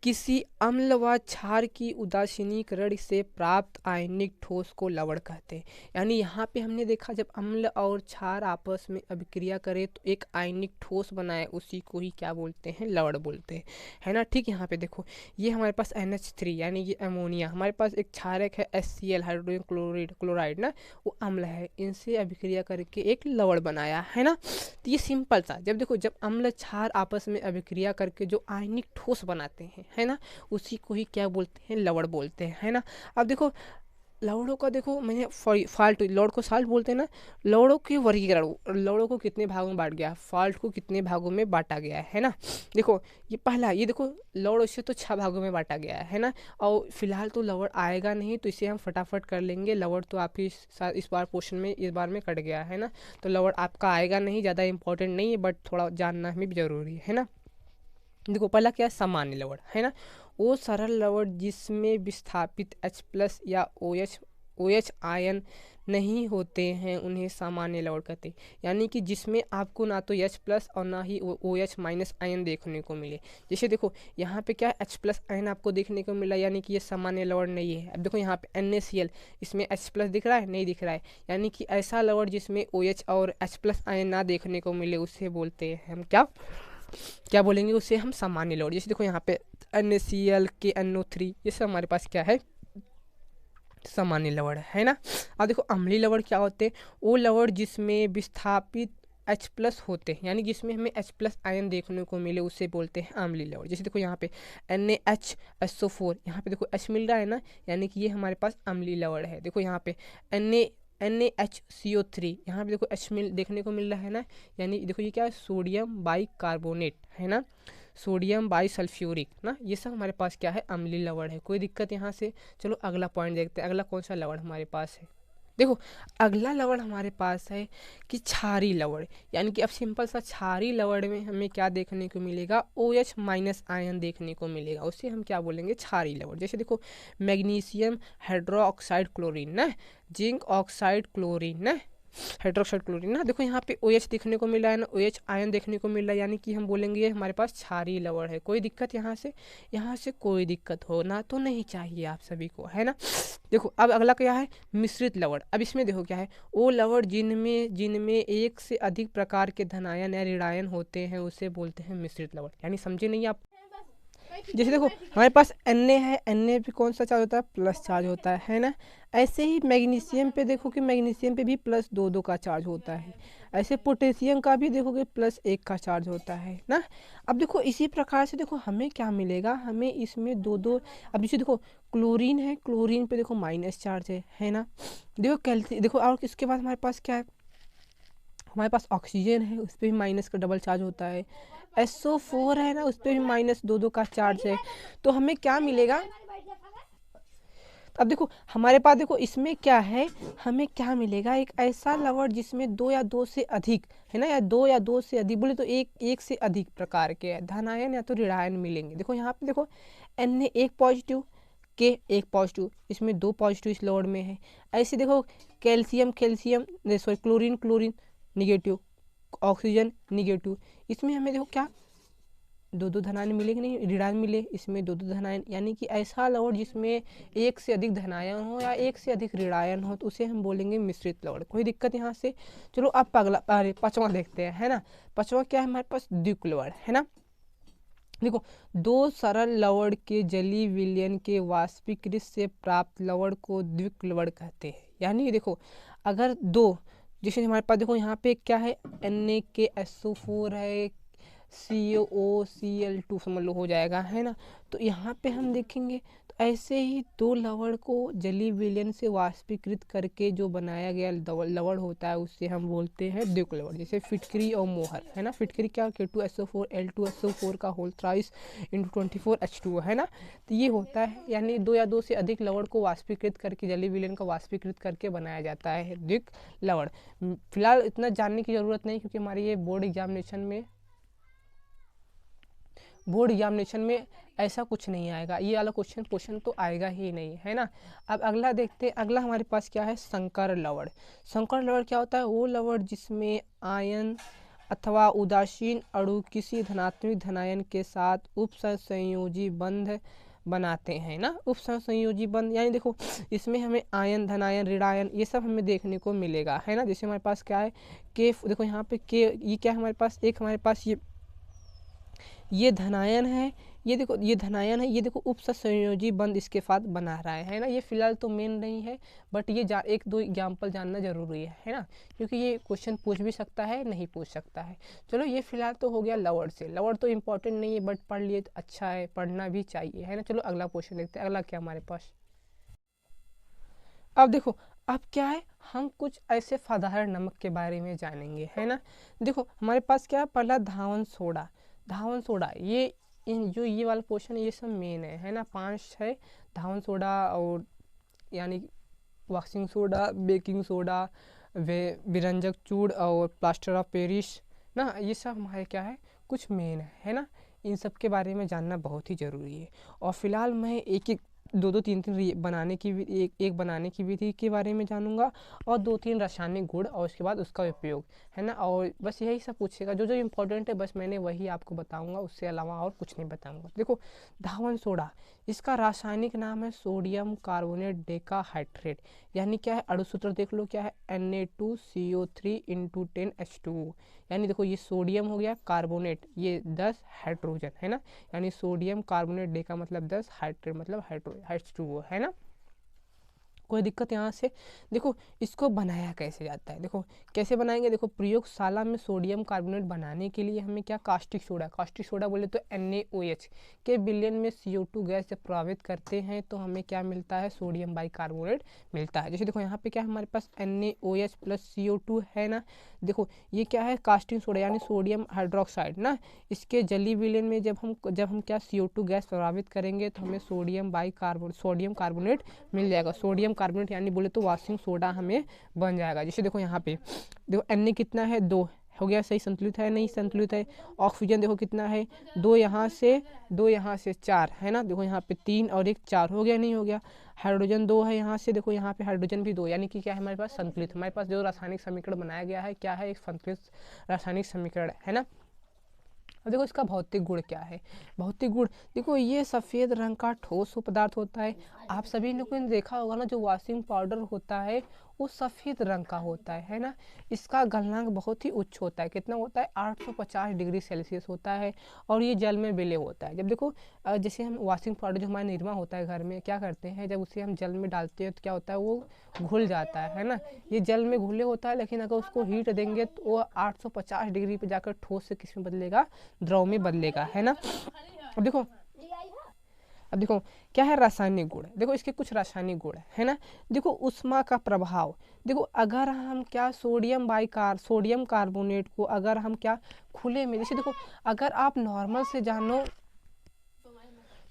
किसी अम्ल व क्षार की उदासीनीकरण से प्राप्त आयनिक ठोस को लवण कहते हैं। यानी यहाँ पे हमने देखा जब अम्ल और क्षार आपस में अभिक्रिया करे तो एक आयनिक ठोस बनाए, उसी को ही क्या बोलते हैं, लवण बोलते हैं है ना। ठीक, यहाँ पे देखो ये हमारे पास NH3 यानी ये अमोनिया, हमारे पास एक क्षारक है HCl हाइड्रोजन क्लोराइड ना, वो अम्ल है, इनसे अभिक्रिया करके एक लवण बनाया है ना। तो ये सिंपल सा, जब देखो जब अम्ल क्षार आपस में अभिक्रिया करके जो आयनिक ठोस बनाते हैं है ना, उसी को ही क्या बोलते हैं, लवण बोलते हैं है ना। अब देखो लवणों का देखो मैंने फाल्ट, लवण को साल्ट बोलते हैं ना। लवणों के वर्गीकरण, लवणों को कितने भागों में बांट गया, फाल्ट को कितने भागों में बांटा गया है ना। देखो ये पहला, ये देखो लवण से तो 6 भागों में बांटा गया है ना। और फिलहाल तो लवण आएगा नहीं तो इसे हम फटाफट कर लेंगे। लवण तो आप ही इस बार क्वेश्चन में इस बार में कट गया है ना, तो लवण आपका आएगा नहीं, ज़्यादा इंपॉर्टेंट नहीं है, बट थोड़ा जानना भी जरूरी है ना। देखो पहला क्या है, सामान्य लवण है ना, वो सरल लवण जिसमें विस्थापित H+ या OH आयन नहीं होते हैं उन्हें सामान्य लवण कहते हैं। यानी कि जिसमें आपको ना तो H+ और ना ही OH- आयन देखने को मिले। जैसे देखो यहाँ पे क्या है, H+ आयन आपको देखने को मिला, यानी कि ये सामान्य लवण नहीं है। अब देखो यहाँ पे NaCl, इसमें H+ दिख रहा है, नहीं दिख रहा है, यानी कि ऐसा लवण जिसमें OH और H+ आयन ना देखने को मिले उसे बोलते हैं हम क्या बोलेंगे, उसे हम सामान्य लवण। जैसे देखो यहाँ पे NaCl KNO3, ये सब हमारे पास क्या है, सामान्य लवण है ना। अब देखो अम्लीय लवण क्या होते हैं, वो लवण जिसमें विस्थापित H+ होते हैं, यानी जिसमें हमें H+ आयन देखने को मिले उसे बोलते हैं अम्लीय लवण। जैसे देखो यहाँ पे NaHSO4, यहाँ पे देखो H मिल रहा है ना, यानी कि ये हमारे पास अम्लीय लवण है। देखो यहाँ पे NaHCO3, यहाँ पे देखो H देखने को मिल रहा है ना, यानी देखो ये क्या है, सोडियम बाइकार्बोनेट है ना, सोडियम बाइसल्फ्यूरिक ना, ये सब हमारे पास क्या है, अम्लीय लवण है। कोई दिक्कत यहाँ से। चलो अगला पॉइंट देखते हैं, अगला कौन सा लवण हमारे पास है। देखो अगला लवण हमारे पास है कि क्षारीय लवण, यानी कि अब सिंपल सा क्षारीय लवण में हमें क्या देखने को मिलेगा, OH- आयन देखने को मिलेगा, उसे हम क्या बोलेंगे, क्षारीय लवण। जैसे देखो मैग्नीशियम हाइड्रोक्साइड क्लोरीन ना, जिंक ऑक्साइड क्लोरीन ना, हाइड्रोक्साइड क्लोरीन ना, देखो यहाँ पे OH देखने को मिला है ना, OH आयन देखने को मिल रहा है, यानी कि हम बोलेंगे ये हमारे पास क्षारीय लवण है। कोई दिक्कत यहाँ से कोई दिक्कत होना तो नहीं चाहिए आप सभी को है ना। देखो अब अगला क्या है, मिश्रित लवण। अब इसमें देखो क्या है, वो लवण जिनमें एक से अधिक प्रकार के धनायन या ऋणायन होते हैं उसे बोलते हैं मिश्रित लवण। यानी समझे नहीं आप। जैसे देखो हमारे पास Na है, Na पे कौन सा चार्ज होता है, प्लस चार्ज होता है ना। ऐसे ही मैग्नीशियम पे देखो कि मैग्नीशियम पे भी +2 का चार्ज होता है। ऐसे पोटेशियम का भी देखोगे +1 का चार्ज होता है ना। अब देखो इसी प्रकार से देखो हमें क्या मिलेगा, हमें इसमें 2 अब जैसे देखो क्लोरीन है, क्लोरीन पे देखो माइनस चार्ज है ना। देखो कैल्शियम, देखो और इसके बाद हमारे पास क्या है, हमारे पास ऑक्सीजन है, उस पर भी माइनस का डबल चार्ज होता है। SO4 है ना, उस पर भी -2 का चार्ज है। तो हमें क्या मिलेगा, अब देखो हमारे पास देखो इसमें क्या है, हमें क्या मिलेगा, एक ऐसा लवण जिसमें 2 या 2 से अधिक है ना, या 2 से अधिक बोले तो एक से अधिक प्रकार के धनायन या तो ऋणायन मिलेंगे। देखो यहाँ पे देखो Na एक पॉजिटिव, के एक पॉजिटिव, इसमें 2 पॉजिटिव इस लवड़ में है। ऐसे देखो calcium sorry chlorine negative, oxygen negative, इसमें हमें देखो क्या 2 धनायन मिले कि नहीं, ऋणायन मिले, इसमें 2 धनायन, यानी कि ऐसा लवड़ जिसमें एक से अधिक धनायन हो या एक से अधिक ऋणायन हो तो उसे हम बोलेंगे मिश्रित लवड़। कोई दिक्कत यहाँ से? चलो अब अगला 5वां देखते हैं, है ना। 5वां क्या है हमारे पास? द्विक लवड़, है ना। देखो 2 सरल लवड़ के जलीय विलयन के वाष्पीकृत से प्राप्त लवड़ को द्विक लवड़ कहते हैं। यानी देखो अगर 2, जैसे हमारे पास देखो यहाँ पे क्या है, NaKSO4 है, COCl2 समझ लो हो जाएगा, है ना। तो यहाँ पे हम देखेंगे तो ऐसे ही 2 लवड़ को जलीय विलयन से वाष्पीकृत करके जो बनाया गया लवड़ होता है उससे हम बोलते हैं द्विक लवड़। जैसे फिटकरी और मोहर, है ना। फिटकरी क्या, K2SO4 L2SO4 का होल थ्राइस × 24H2O, है ना। तो ये होता है, यानी 2 या 2 से अधिक लवड़ को वाष्पीकृत करके जलीय विलयन का वाष्पीकृत करके बनाया जाता है द्विक लवड़। फिलहाल इतना जानने की ज़रूरत नहीं, क्योंकि हमारे ये बोर्ड एग्जामिनेशन में ऐसा कुछ नहीं आएगा, ये वाला क्वेश्चन तो आएगा ही नहीं, है ना। अब अगला देखते हैं, अगला हमारे पास क्या है, संकर लवड़। संकर लवड़ क्या होता है? वो लवड़ जिसमें आयन अथवा उदासीन अणु किसी धनात्मक धनायन के साथ उपसंयोजी बंध बनाते हैं ना। उपसंयोजी बंध यानी देखो इसमें हमें आयन, धनायन, ऋणायन ये सब हमें देखने को मिलेगा, है ना। जैसे हमारे पास क्या है के, देखो यहाँ पे के, ये क्या है हमारे पास, एक हमारे पास ये धनायन है, ये देखो ये धनायन है, ये देखो उपसंयोजी बंध इसके साथ बना रहा है ना। ये फिलहाल तो मेन नहीं है, बट ये 1-2 एग्जाम्पल जानना जरूरी है ना, क्योंकि ये क्वेश्चन पूछ भी सकता है, नहीं पूछ सकता है। चलो ये फिलहाल तो हो गया लवड़ से। लवड़ तो इम्पोर्टेंट नहीं है, बट पढ़ लिए तो अच्छा है, पढ़ना भी चाहिए, है ना। चलो अगला क्वेश्चन देखते हैं, अगला क्या हमारे पास। अब देखो अब क्या है, हम कुछ ऐसे साधारण नमक के बारे में जानेंगे, है ना। देखो हमारे पास क्या है, पहला धावन सोडा, ये वाला पोर्शन ये सब मेन है ना। 5 है, धावन सोडा और यानी वॉशिंग सोडा, बेकिंग सोडा, विरंजक चूड़ और प्लास्टर ऑफ पेरिस ना, ये सब हमारे क्या है, कुछ मेन है ना। इन सब के बारे में जानना बहुत ही ज़रूरी है। और फिलहाल मैं एक 2-3 बनाने की एक बनाने की विधि के बारे में जानूंगा, और 2-3 रासायनिक गुण, और उसके बाद उसका उपयोग, है ना। और बस यही सब पूछेगा, जो इम्पोर्टेंट है बस मैंने वही आपको बताऊंगा, उससे अलावा और कुछ नहीं बताऊंगा। देखो धावन सोडा, इसका रासायनिक नाम है सोडियम कार्बोनेट डेकाहाइड्रेट, यानी क्या है, अणुसूत्र देख लो क्या है, Na2CO3 × 10H2O। यानी देखो ये सोडियम हो गया, कार्बोनेट ये 10 हाइड्रोजन, है ना। यानी सोडियम कार्बोनेट डेका मतलब 10, हाइड्रेट मतलब H2O, है ना। कोई दिक्कत यहाँ से? देखो इसको बनाया कैसे जाता है, देखो कैसे बनाएंगे। देखो प्रयोगशाला में सोडियम कार्बोनेट बनाने के लिए हमें क्या, कास्टिक सोडा बोले तो NaOH के विलयन में CO2 गैस जब प्रभावित करते हैं तो हमें क्या मिलता है, सोडियम बाइकार्बोनेट मिलता है। जैसे देखो यहाँ पे क्या है हमारे पास NaOH + CO2 है ना। देखो ये क्या है, कास्टिक सोडा यानी सोडियम हाइड्रोक्साइड ना। इसके जलीय विलयन में जब हम क्या CO2 गैस प्रभावित करेंगे तो हमें सोडियम कार्बोनेट मिल जाएगा। सोडियम कार्बोनेट यानी बोले तो वॉशिंग सोडा हमें बन जाएगा। जैसे देखो यहाँ पे देखो Na कितना है, 2 हो गया, सही संतुलित है, नहीं संतुलित है। ऑक्सीजन देखो कितना है, 2 यहाँ से 4, है ना। देखो यहाँ पे 3 और 1 4 हो गया, नहीं हो गया। हाइड्रोजन 2 है यहाँ से, देखो यहाँ पे हाइड्रोजन भी 2, यानी कि क्या है हमारे पास, संतुलित। हमारे पास जो रासायनिक समीकरण बनाया गया है क्या है, एक संतुलित रासायनिक समीकरण है ना। अब देखो इसका भौतिक गुण क्या है। भौतिक गुण देखो, ये सफ़ेद रंग का ठोस पदार्थ होता है। आप सभी लोगों ने देखा होगा ना, जो वॉशिंग पाउडर होता है वो सफ़ेद रंग का होता है ना। इसका गलनांक बहुत ही उच्च होता है, कितना होता है, 850 डिग्री सेल्सियस होता है, और ये जल में विलय होता है। जब देखो जैसे हम वॉशिंग पाउडर जो हमारा निरमा होता है घर में, क्या करते हैं, जब उसे हम जल में डालते हैं तो क्या होता है, वो घुल जाता है ना। ये जल में घुले होता है, लेकिन अगर उसको हीट देंगे तो वो 850 डिग्री पे जाकर ठोस से किस में बदलेगा, द्रव में बदलेगा, है ना। अब देखो क्या है, रासायनिक गुण। देखो इसके कुछ रासायनिक गुण है ना। देखो ऊष्मा का प्रभाव, देखो अगर हम क्या, सोडियम कार्बोनेट को अगर हम क्या खुले में, जैसे देखो अगर आप नॉर्मल से जानो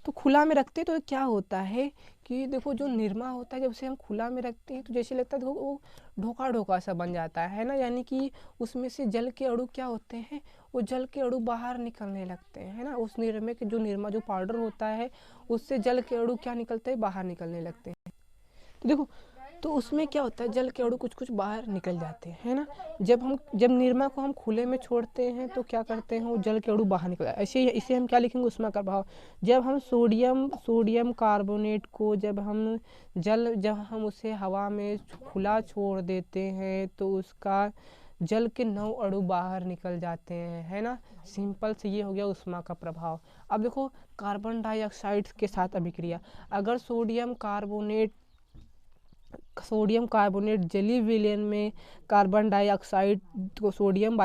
तो खुला में रखते तो क्या होता है कि देखो जो निरमा होता है जब उसे हम खुला में रखते हैं तो जैसे लगता है देखो वो ढोका ढोका सा बन जाता है ना, यानी कि उसमें से जल के अणु क्या होते हैं, वो जल के अणु बाहर निकलने लगते हैं, है ना। उस निरमे के जो निरमा जो पाउडर होता है उससे जल के अणु क्या निकलते हैं, बाहर निकलने लगते हैं। तो देखो तो उसमें क्या होता है, जल के अणु कुछ कुछ बाहर निकल जाते हैं, है ना। जब निरमा को हम खुले में छोड़ते हैं तो क्या करते हैं, वो जल के अणु बाहर निकल जाते हैं। ऐसे इसे हम क्या लिखेंगे, ऊष्मा का प्रभाव। जब हम सोडियम कार्बोनेट को जब हम उसे हवा में खुला छोड़ देते हैं तो उसका जल के 9 अणु बाहर निकल जाते हैं, है ना। सिंपल से ये हो गया ऊष्मा का प्रभाव। अब देखो कार्बन डाइऑक्साइड के साथ अभिक्रिया, अगर सोडियम कार्बोनेट जलीय विलयन में कार्बन डाइऑक्साइड को सोडियम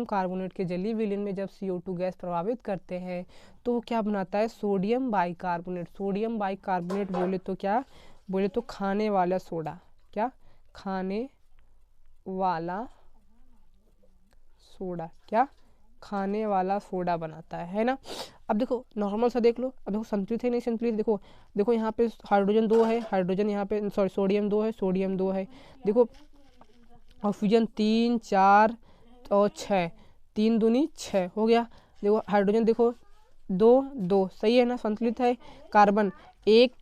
कार्बोनेट के जलीय विलयन में जब CO2 गैस प्रभावित करते हैं तो क्या बनाता है, सोडियम बाइकार्बोनेट बोले तो खाने वाला सोडा, क्या खाने वाला सोडा, क्या खाने वाला सोडा बनाता है ना। अब देखो नॉर्मल सा देख लो, अब देखो संतुलित है नहीं संतुलित, देखो यहाँ पे हाइड्रोजन 2 है, हाइड्रोजन यहाँ पे सोडियम 2 है, सोडियम 2 है। देखो ऑक्सीजन 3 4 और 6, 3 दूनी 6 हो गया। देखो हाइड्रोजन देखो 2 2 सही है ना, संतुलित है। कार्बन 1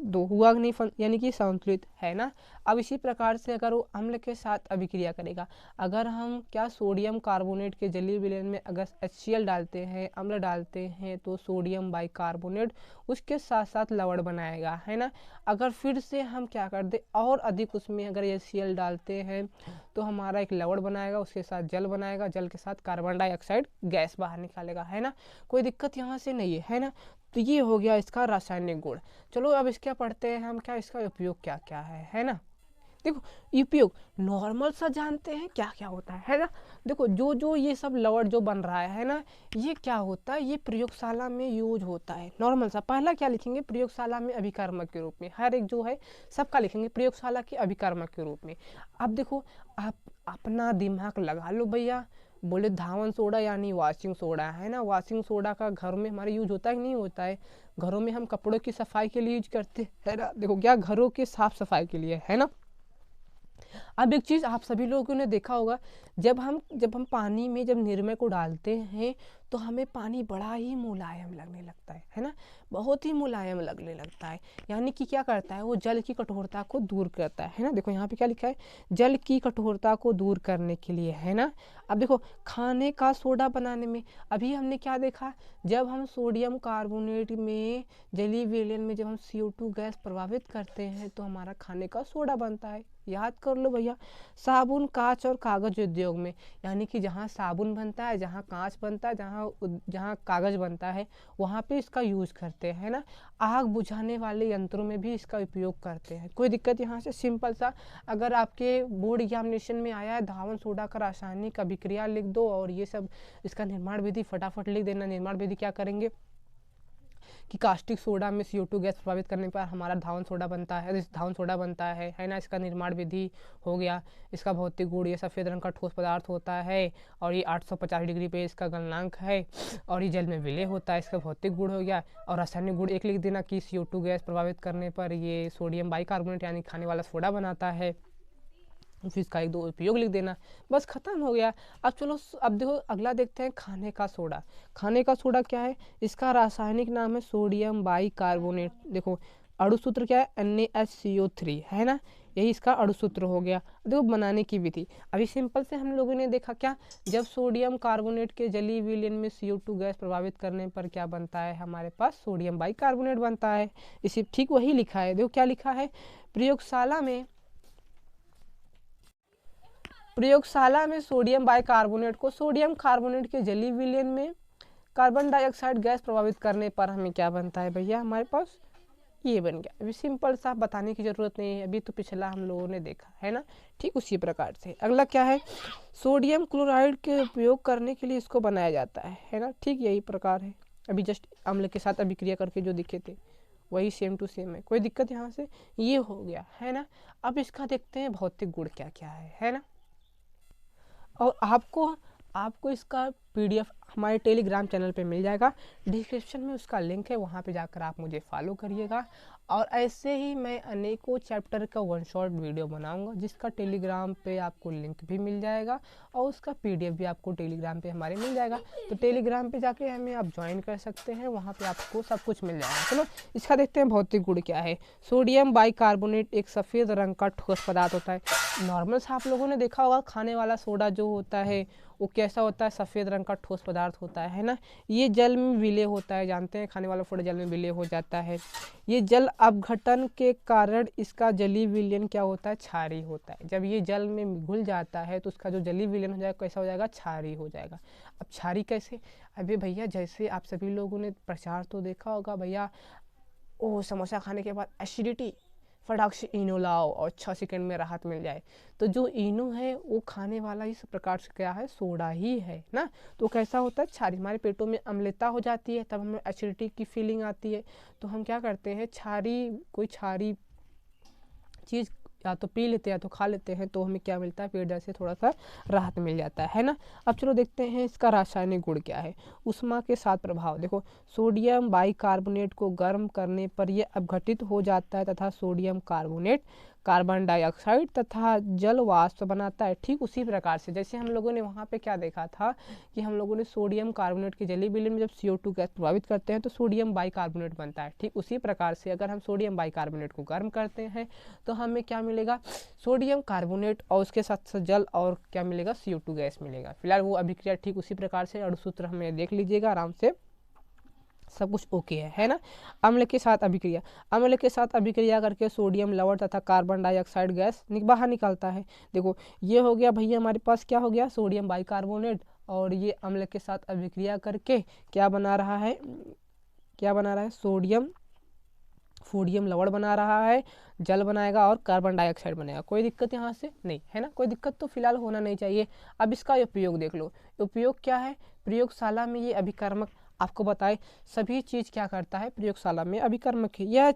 2 हुआ नहीं, यानी कि संतुलित है ना। अब इसी प्रकार से अगर वो अम्ल के साथ अभिक्रिया करेगा, अगर हम क्या सोडियम कार्बोनेट के जलीय विलयन में अगर HCl डालते हैं, अम्ल डालते हैं, तो सोडियम बाइकार्बोनेट उसके साथ साथ लवण बनाएगा, है ना। अगर फिर से हम क्या कर दे और अधिक उसमें अगर HCl डालते हैं तो हमारा एक लवण बनाएगा, उसके साथ जल बनाएगा, जल के साथ कार्बन डाइऑक्साइड गैस बाहर निकालेगा, है ना। कोई दिक्कत यहाँ से नहीं है ना। तो ये हो गया इसका रासायनिक गुण। चलो अब इसका पढ़ते हैं हम, क्या इसका उपयोग क्या क्या है ना। देखो उपयोग नॉर्मल सा जानते हैं क्या क्या होता है ना। देखो जो ये सब लवण जो बन रहा है ना, ये क्या होता है, ये प्रयोगशाला में यूज होता है। नॉर्मल सा पहला क्या लिखेंगे, प्रयोगशाला में अभिकर्मक के रूप में, हर एक जो है सबका लिखेंगे प्रयोगशाला के अभिकर्मक के रूप में। अब देखो आप अपना दिमाग लगा लो भैया, बोले धावन सोडा यानी वॉशिंग सोडा, है ना। वॉशिंग सोडा का घर में हमारे यूज होता है कि नहीं होता है, घरों में हम कपड़ों की सफाई के लिए यूज करते हैं ना। देखो क्या घरों की साफ सफाई के लिए, है ना। अब एक चीज़ आप सभी लोगों ने देखा होगा, जब हम पानी में जब निरमे को डालते हैं तो हमें पानी बड़ा ही मुलायम लगने लगता है ना, बहुत ही मुलायम लगने लगता है। यानी कि क्या करता है, वो जल की कठोरता को दूर करता है ना। देखो यहाँ पे क्या लिखा है, जल की कठोरता को दूर करने के लिए, है ना। अब देखो खाने का सोडा बनाने में अभी हमने क्या देखा, जब हम सोडियम कार्बोनेट में जलीय विलयन में जब हम CO2 गैस प्रभावित करते हैं तो हमारा खाने का सोडा बनता है। याद कर लो भैया, साबुन, कांच और कागज उद्योग में, यानी कि जहाँ साबुन बनता है, जहाँ कांच बनता है, जहाँ कागज बनता है, वहाँ पे इसका यूज करते हैं ना। आग बुझाने वाले यंत्रों में भी इसका उपयोग करते हैं। कोई दिक्कत यहाँ से, सिंपल सा, अगर आपके बोर्ड एग्जामिनेशन में आया है धावन सोडा का रासायनिक अभिक्रिया लिख दो और ये सब इसका निर्माण विधि फटाफट लिख देना। निर्माण विधि क्या करेंगे कि कास्टिक सोडा में CO2 गैस प्रभावित करने पर हमारा धावन सोडा बनता है ना। इसका निर्माण विधि हो गया, इसका भौतिक गुण, ये सफ़ेद रंग का ठोस पदार्थ होता है और ये 850 डिग्री पे इसका गलनांक है और ये जल में विलय होता है, इसका भौतिक गुण हो गया। और रासायनिक गुण एक लिख देना कि CO2 गैस प्रभावित करने पर ये सोडियम बाइकार्बोनेट यानी खाने वाला सोडा बनाता है, फिर इसका 1 2 उपयोग लिख देना, बस खत्म हो गया। अब चलो अब देखो अगला देखते हैं खाने का सोडा। खाने का सोडा क्या है, इसका रासायनिक नाम है सोडियम बाइकार्बोनेट। देखो अणु सूत्र क्या है, NaHCO3, है ना, यही इसका अणु सूत्र हो गया। देखो बनाने की विधि अभी सिंपल से हम लोगों ने देखा, क्या जब सोडियम कार्बोनेट के जलीय विलयन में CO2 गैस प्रभावित करने पर क्या बनता है, हमारे पास सोडियम बाइकार्बोनेट बनता है। इसे ठीक वही लिखा है, देखो क्या लिखा है, प्रयोगशाला में सोडियम बाइकार्बोनेट को सोडियम कार्बोनेट के जलीय विलयन में कार्बन डाइऑक्साइड गैस प्रभावित करने पर हमें क्या बनता है भैया, हमारे पास ये बन गया। अभी सिंपल सा बताने की जरूरत नहीं है, अभी तो पिछला हम लोगों ने देखा है ना। ठीक उसी प्रकार से अगला क्या है, सोडियम क्लोराइड के उपयोग करने के लिए इसको बनाया जाता है ना। ठीक यही प्रकार है, अभी जस्ट अम्ल के साथ अभिक्रिया करके जो दिखे थे वही सेम टू सेम है। कोई दिक्कत यहाँ से, ये हो गया है ना। अब इसका देखते हैं भौतिक गुण क्या क्या है ना। और आपको आपको इसका PDF हमारे टेलीग्राम चैनल पे मिल जाएगा, डिस्क्रिप्शन में उसका लिंक है, वहाँ पे जाकर आप मुझे फॉलो करिएगा। और ऐसे ही मैं अनेकों चैप्टर का वन शॉट वीडियो बनाऊंगा, जिसका टेलीग्राम पे आपको लिंक भी मिल जाएगा और उसका PDF भी आपको टेलीग्राम पे हमारे मिल जाएगा। तो टेलीग्राम पे जाके हमें आप ज्वाइन कर सकते हैं, वहाँ पे आपको सब कुछ मिल जाएगा। चलो इसका देखते हैं भौतिक गुण क्या है। सोडियम बाइकार्बोनेट एक सफ़ेद रंग का ठोस पदार्थ होता है। नॉर्मल से आप लोगों ने देखा होगा खाने वाला सोडा जो होता है वो कैसा होता है, सफ़ेद रंग का ठोस पदार्थ होता है ना। ये जल में विलय होता है, जानते हैं खाने वाला सोडा जल में विलय हो जाता है। ये जल अपघटन के कारण इसका जलीय विलयन क्या होता है, क्षारीय होता है। जब ये जल में घुल जाता है तो उसका जो जलीय विलयन हो जाएगा कैसा हो जाएगा, क्षारीय हो जाएगा। अब क्षारीय कैसे, अभी भैया जैसे आप सभी लोगों ने प्रचार तो देखा होगा भैया, ओ समोसा खाने के बाद एसिडिटी, फटाक से इनो लाओ और 6 सेकंड में राहत मिल जाए। तो जो इनो है वो खाने वाला इस प्रकार से क्या है, सोडा ही है ना। तो कैसा होता है, क्षारीय, हमारे पेटों में अम्लता हो जाती है, तब हमें एसिडिटी की फीलिंग आती है। तो हम क्या करते हैं, कोई क्षारीय चीज़ या तो पी लेते हैं या तो खा लेते हैं, तो हमें क्या मिलता है, पेट दर्द से थोड़ा सा राहत मिल जाता है ना। अब चलो देखते हैं इसका रासायनिक गुण क्या है। ऊष्मा के साथ प्रभाव, देखो सोडियम बाइकार्बोनेट को गर्म करने पर यह अपघटित हो जाता है तथा सोडियम कार्बोनेट कार्बन डाइऑक्साइड तथा जल वाष्प बनाता है। ठीक उसी प्रकार से जैसे हम लोगों ने वहाँ पे क्या देखा था कि हम लोगों ने सोडियम कार्बोनेट के जलीय विलयन में जब CO2 गैस प्रभावित करते हैं तो सोडियम बाइकार्बोनेट बनता है। ठीक उसी प्रकार से अगर हम सोडियम बाइकार्बोनेट को गर्म करते हैं तो हमें क्या मिलेगा, सोडियम कार्बोनेट और उसके साथ साथ जल और क्या मिलेगा, CO2 गैस मिलेगा। फिलहाल वो अभिक्रिया ठीक उसी प्रकार से, अणुसूत्र हमें देख लीजिएगा आराम से, सब कुछ ओके है ना। अम्ल के साथ अभिक्रिया, अम्ल के साथ अभिक्रिया करके सोडियम लवण तथा कार्बन डाइऑक्साइड गैस बाहर निकलता है। देखो ये हो गया भैया हमारे पास क्या हो गया, सोडियम बाइकार्बोनेट, और ये अम्ल के साथ अभिक्रिया करके क्या बना रहा है, सोडियम लवण बना रहा है, जल बनाएगा और कार्बन डाइऑक्साइड बनेगा। कोई दिक्कत यहाँ से नहीं है ना, कोई दिक्कत तो फिलहाल होना नहीं चाहिए। अब इसका उपयोग देख लो, उपयोग क्या है, प्रयोगशाला में ये अभिकर्मक, आपको बताए सभी चीज़ क्या करता है, प्रयोगशाला में अभिकर्मक है। यह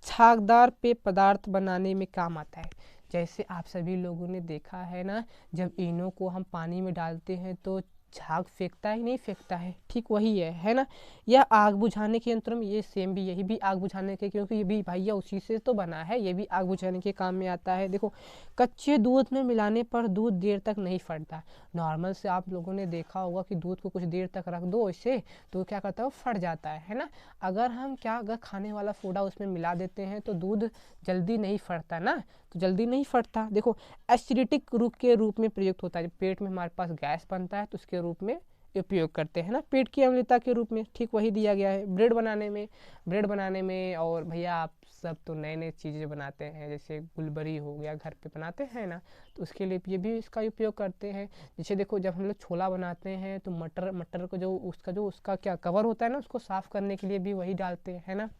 छागदार पेय पदार्थ बनाने में काम आता है। जैसे आप सभी लोगों ने देखा है ना, जब इनो को हम पानी में डालते हैं तो झाग फेंकता है, नहीं फेंकता है, ठीक वही है ना। यह आग बुझाने के यंत्र में, ये सेम भी, यही भी आग बुझाने के, क्योंकि ये भी भैया उसी से तो बना है, ये भी आग बुझाने के काम में आता है। देखो कच्चे दूध में मिलाने पर दूध देर तक नहीं फटता। नॉर्मल से आप लोगों ने देखा होगा कि दूध को कुछ देर तक रख दो इसे तो क्या करता है, वो फट जाता है ना। अगर खाने वाला सोडा उसमें मिला देते हैं तो दूध जल्दी नहीं फटता ना, तो जल्दी नहीं फटता। देखो एसिडिक रूप के रूप में प्रयुक्त होता है, जब पेट में हमारे पास गैस बनता है तो उसके रूप में उपयोग करते हैं ना, पेट की अम्लता के रूप में। ठीक वही दिया गया है ब्रेड बनाने में। और भैया आप सब तो नए नए चीज़ें बनाते हैं, जैसे गुलबरी हो गया, घर पे बनाते हैं ना, तो उसके लिए ये भी इसका उपयोग करते हैं। जैसे देखो जब हम लोग छोला बनाते हैं तो मटर को जो उसका क्या कवर होता है ना, उसको साफ़ करने के लिए भी वही डालते हैं ना।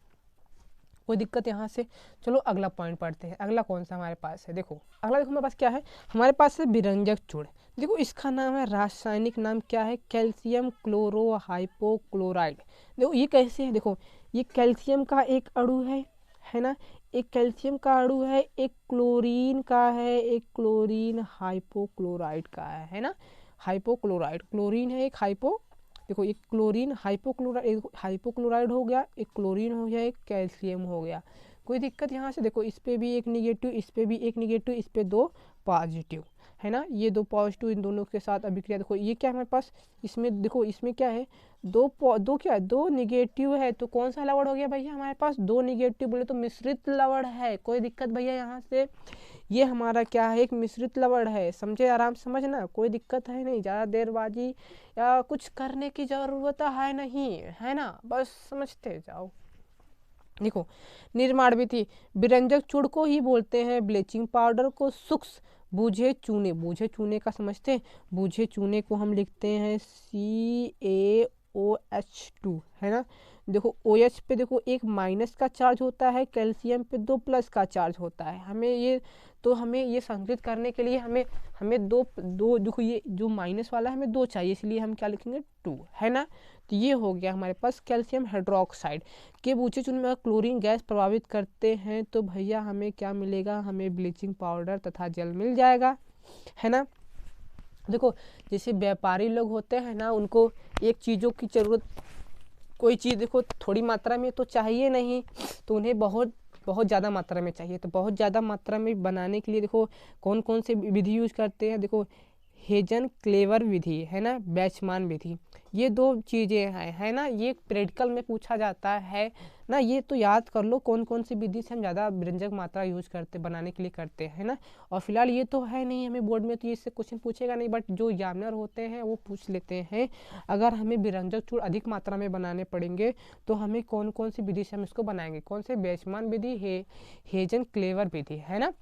कोई दिक्कत यहाँ से। चलो अगला पॉइंट पढ़ते हैं, अगला कौन सा हमारे पास है, देखो अगला देखो हमारे पास क्या है, हमारे पास है विरंजक चूर्ण। देखो इसका नाम है, रासायनिक नाम क्या है, कैल्शियम क्लोरोहाइपोक्लोराइड। देखो ये कैसे है, देखो ये कैल्शियम का एक अणु है ना, एक कैल्शियम का अणु है, एक क्लोरीन का है, एक क्लोरीन हाइपोक्लोराइड का है ना। हाइपोक्लोराइड, क्लोरीन है एक देखो एक क्लोरीन हाइपोक्लोराइड हो गया, एक क्लोरीन हो गया, एक कैल्शियम हो गया। कोई दिक्कत यहाँ से, देखो इस पे भी एक निगेटिव, इस पे भी एक निगेटिव, इस पे 2 पॉजिटिव है ना, ये 2 पॉजिटिव इन दोनों के साथ अभिक्रिया। देखो ये क्या है हमारे पास, इसमें देखो इसमें क्या है, दो निगेटिव है, तो कौन सा लवण हो गया भैया हमारे पास, 2 निगेटिव बोले तो मिश्रित लवण है। कोई दिक्कत भैया यहाँ से, ये हमारा क्या है, एक मिश्रित लवण है, समझे, आराम समझना, कोई दिक्कत है नहीं, ज़्यादा देरबाजी या कुछ करने की ज़रूरत है नहीं, है ना, बस समझते जाओ। देखो निर्माण विधि, विरंजक चूर्ण को ही बोलते हैं ब्लीचिंग पाउडर को सूक्ष्म बूझे चूने का समझते हैं, बूझे चूने को हम लिखते हैं CaOH2 है ना। देखो OH पे देखो एक माइनस का चार्ज होता है, कैल्शियम पे 2 प्लस का चार्ज होता है। हमें ये संतुलित करने के लिए हमें दो देखो ये जो माइनस वाला है हमें 2 चाहिए, इसलिए हम क्या लिखेंगे 2 है ना। तो ये हो गया हमारे पास कैल्शियम हाइड्रोक्साइड के बूझे चूर्ण में क्लोरीन गैस प्रभावित करते हैं तो भैया हमें क्या मिलेगा, हमें ब्लीचिंग पाउडर तथा जल मिल जाएगा है ना। देखो जैसे व्यापारी लोग होते हैं ना, उनको एक चीज़ों की ज़रूरत, कोई चीज़ देखो थोड़ी मात्रा में तो चाहिए नहीं, तो उन्हें बहुत बहुत ज़्यादा मात्रा में चाहिए। तो बहुत ज़्यादा मात्रा में बनाने के लिए देखो कौन कौन से विधि यूज करते हैं। देखो हेजन क्लेवर विधि है ना, बैचमान विधि, ये दो चीज़ें हैं, है ना। ये प्रैक्टिकल में पूछा जाता है ना, ये तो याद कर लो कौन कौन सी विधि से हम ज़्यादा व्यंजक मात्रा यूज करते बनाने के लिए करते हैं ना। और फिलहाल ये तो है नहीं हमें बोर्ड में, तो ये इससे क्वेश्चन पूछेगा नहीं, बट जो एग्जामिनर होते हैं वो पूछ लेते हैं। अगर हमें व्यंजक चूर्ण अधिक मात्रा में बनाने पड़ेंगे तो हमें कौन कौन सी विधि से हम इसको बनाएंगे, कौन से बैचमान विधि, हेजन क्लेवर विधि, है ना।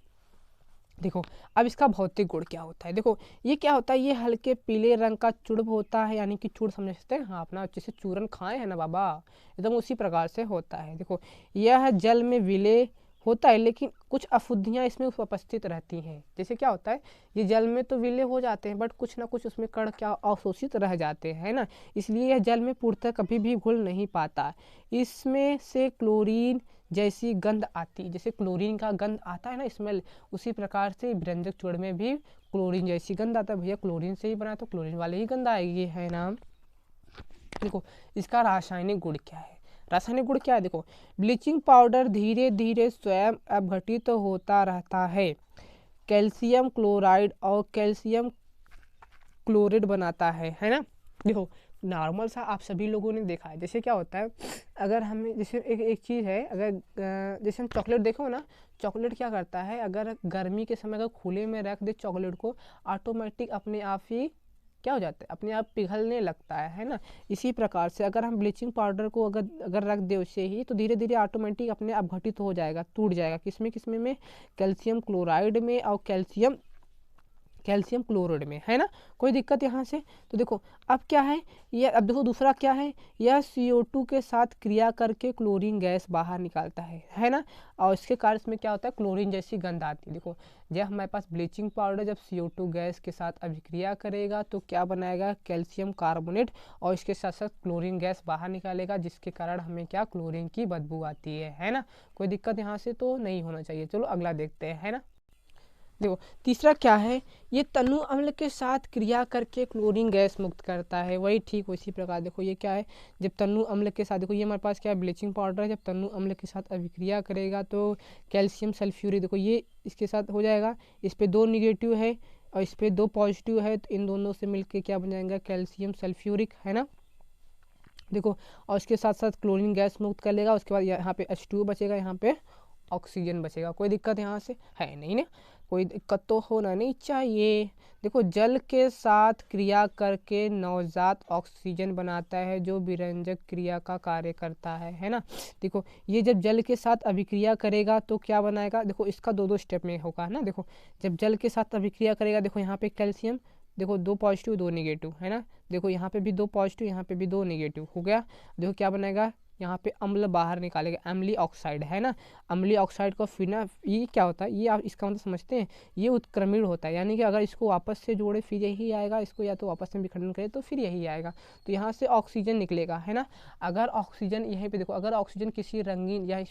देखो अब इसका भौतिक गुण क्या होता है। देखो ये क्या होता है, ये हल्के पीले रंग का चूर्ण होता है, यानी कि चूर्ण समझते हैं हाँ अपना, जैसे चूरन खाए है ना बाबा, एकदम उसी प्रकार से होता है। देखो यह जल में विलय होता है, लेकिन कुछ अशुद्धियाँ इसमें उपस्थित रहती हैं। जैसे क्या होता है, ये जल में तो विलय हो जाते हैं, बट कुछ ना कुछ उसमें कण क्या अवशोषित रह जाते हैं ना, इसलिए यह जल में पूर्णतः कभी भी घुल नहीं पाता। इसमें से क्लोरीन जैसी गंध आती, जैसे क्लोरीन का गंध आता है ना स्मेल, उसी प्रकार से व्यंजक चूर्ण में भी क्लोरीन जैसी गंध आता है। भैया क्लोरीन से ही बना तो क्लोरीन वाले ही गंध आएगी, है ना। देखो इसका रासायनिक गुण क्या है, रासायनिक गुण क्या है। देखो ब्लीचिंग पाउडर धीरे धीरे स्वयं अपघटित तो होता रहता है, कैल्शियम क्लोराइड और कैल्शियम क्लोराइड बनाता है ना। देखो नॉर्मल सा आप सभी लोगों ने देखा है, जैसे क्या होता है, अगर हमें जैसे एक चीज़ है, अगर जैसे हम चॉकलेट देखो ना, चॉकलेट क्या करता है, अगर गर्मी के समय अगर खुले में रख दे चॉकलेट को, ऑटोमेटिक अपने आप ही क्या हो जाता है, अपने आप पिघलने लगता है ना। इसी प्रकार से अगर हम ब्लीचिंग पाउडर को अगर रख दे उससे ही, तो धीरे धीरे ऑटोमेटिक अपने आप घटित हो जाएगा, टूट जाएगा। किसमें किसमें में, कैल्शियम क्लोराइड में और कैल्शियम क्लोराइड में, है ना। कोई दिक्कत यहाँ से। तो देखो अब क्या है ये, अब देखो दूसरा क्या है, यह CO2 के साथ क्रिया करके क्लोरीन गैस बाहर निकालता है ना। और इसके कारण इसमें क्या होता है, क्लोरीन जैसी गंध आती है। देखो जब हमारे पास ब्लीचिंग पाउडर जब CO2 गैस के साथ अभिक्रिया करेगा तो क्या बनाएगा, कैल्शियम कार्बोनेट, और इसके साथ साथ क्लोरीन गैस बाहर निकालेगा, जिसके कारण हमें क्या, क्लोरीन की बदबू आती है ना। कोई दिक्कत यहाँ से तो नहीं होना चाहिए। चलो अगला देखते हैं, है ना। देखो तीसरा क्या है, ये तनु अम्ल के साथ क्रिया करके क्लोरीन गैस मुक्त करता है, वही ठीक उसी प्रकार। देखो ये क्या है, जब तनु अम्ल के साथ, देखो ये हमारे पास क्या है, ब्लीचिंग पाउडर है, जब तनु अम्ल के साथ अभिक्रिया करेगा तो कैल्शियम सल्फ्यूरिक, देखो ये इसके साथ हो जाएगा, इस पे 2 निगेटिव है और इस पे 2 पॉजिटिव है, तो इन दोनों से मिलके क्या बन जाएगा, कैल्शियम सल्फ्यूरिक, है ना। देखो और इसके साथ साथ क्लोरीन गैस मुक्त कर लेगा, उसके बाद यहाँ पे H2 बचेगा, यहाँ पे ऑक्सीजन बचेगा। कोई दिक्कत यहाँ से है नहीं ना, कोई दिक्कत तो होना नहीं चाहिए। देखो जल के साथ क्रिया करके नवजात ऑक्सीजन बनाता है, जो विरंजक क्रिया का कार्य करता है ना। देखो ये जब जल के साथ अभिक्रिया करेगा तो क्या बनाएगा, देखो इसका 2 स्टेप में होगा ना। देखो जब जल के साथ अभिक्रिया करेगा, देखो यहाँ पे कैल्शियम, देखो 2 पॉजिटिव 2 निगेटिव, है ना। देखो यहाँ पे भी 2 पॉजिटिव, यहाँ पे भी 2 निगेटिव हो गया। देखो क्या बनेगा, यहाँ पे अम्ल बाहर निकालेगा, अम्लीय ऑक्साइड, है ना। अम्लीय ऑक्साइड का फिना, ये क्या होता है, ये आप इसका मतलब समझते हैं, ये उत्क्रमण होता है, यानी कि अगर इसको वापस से जोड़े फिर यही आएगा, इसको या तो वापस में विखंडन करे तो फिर यही आएगा, तो यहाँ से ऑक्सीजन निकलेगा, है ना। अगर ऑक्सीजन यहीं पे देखो, अगर ऑक्सीजन किसी रंगीन या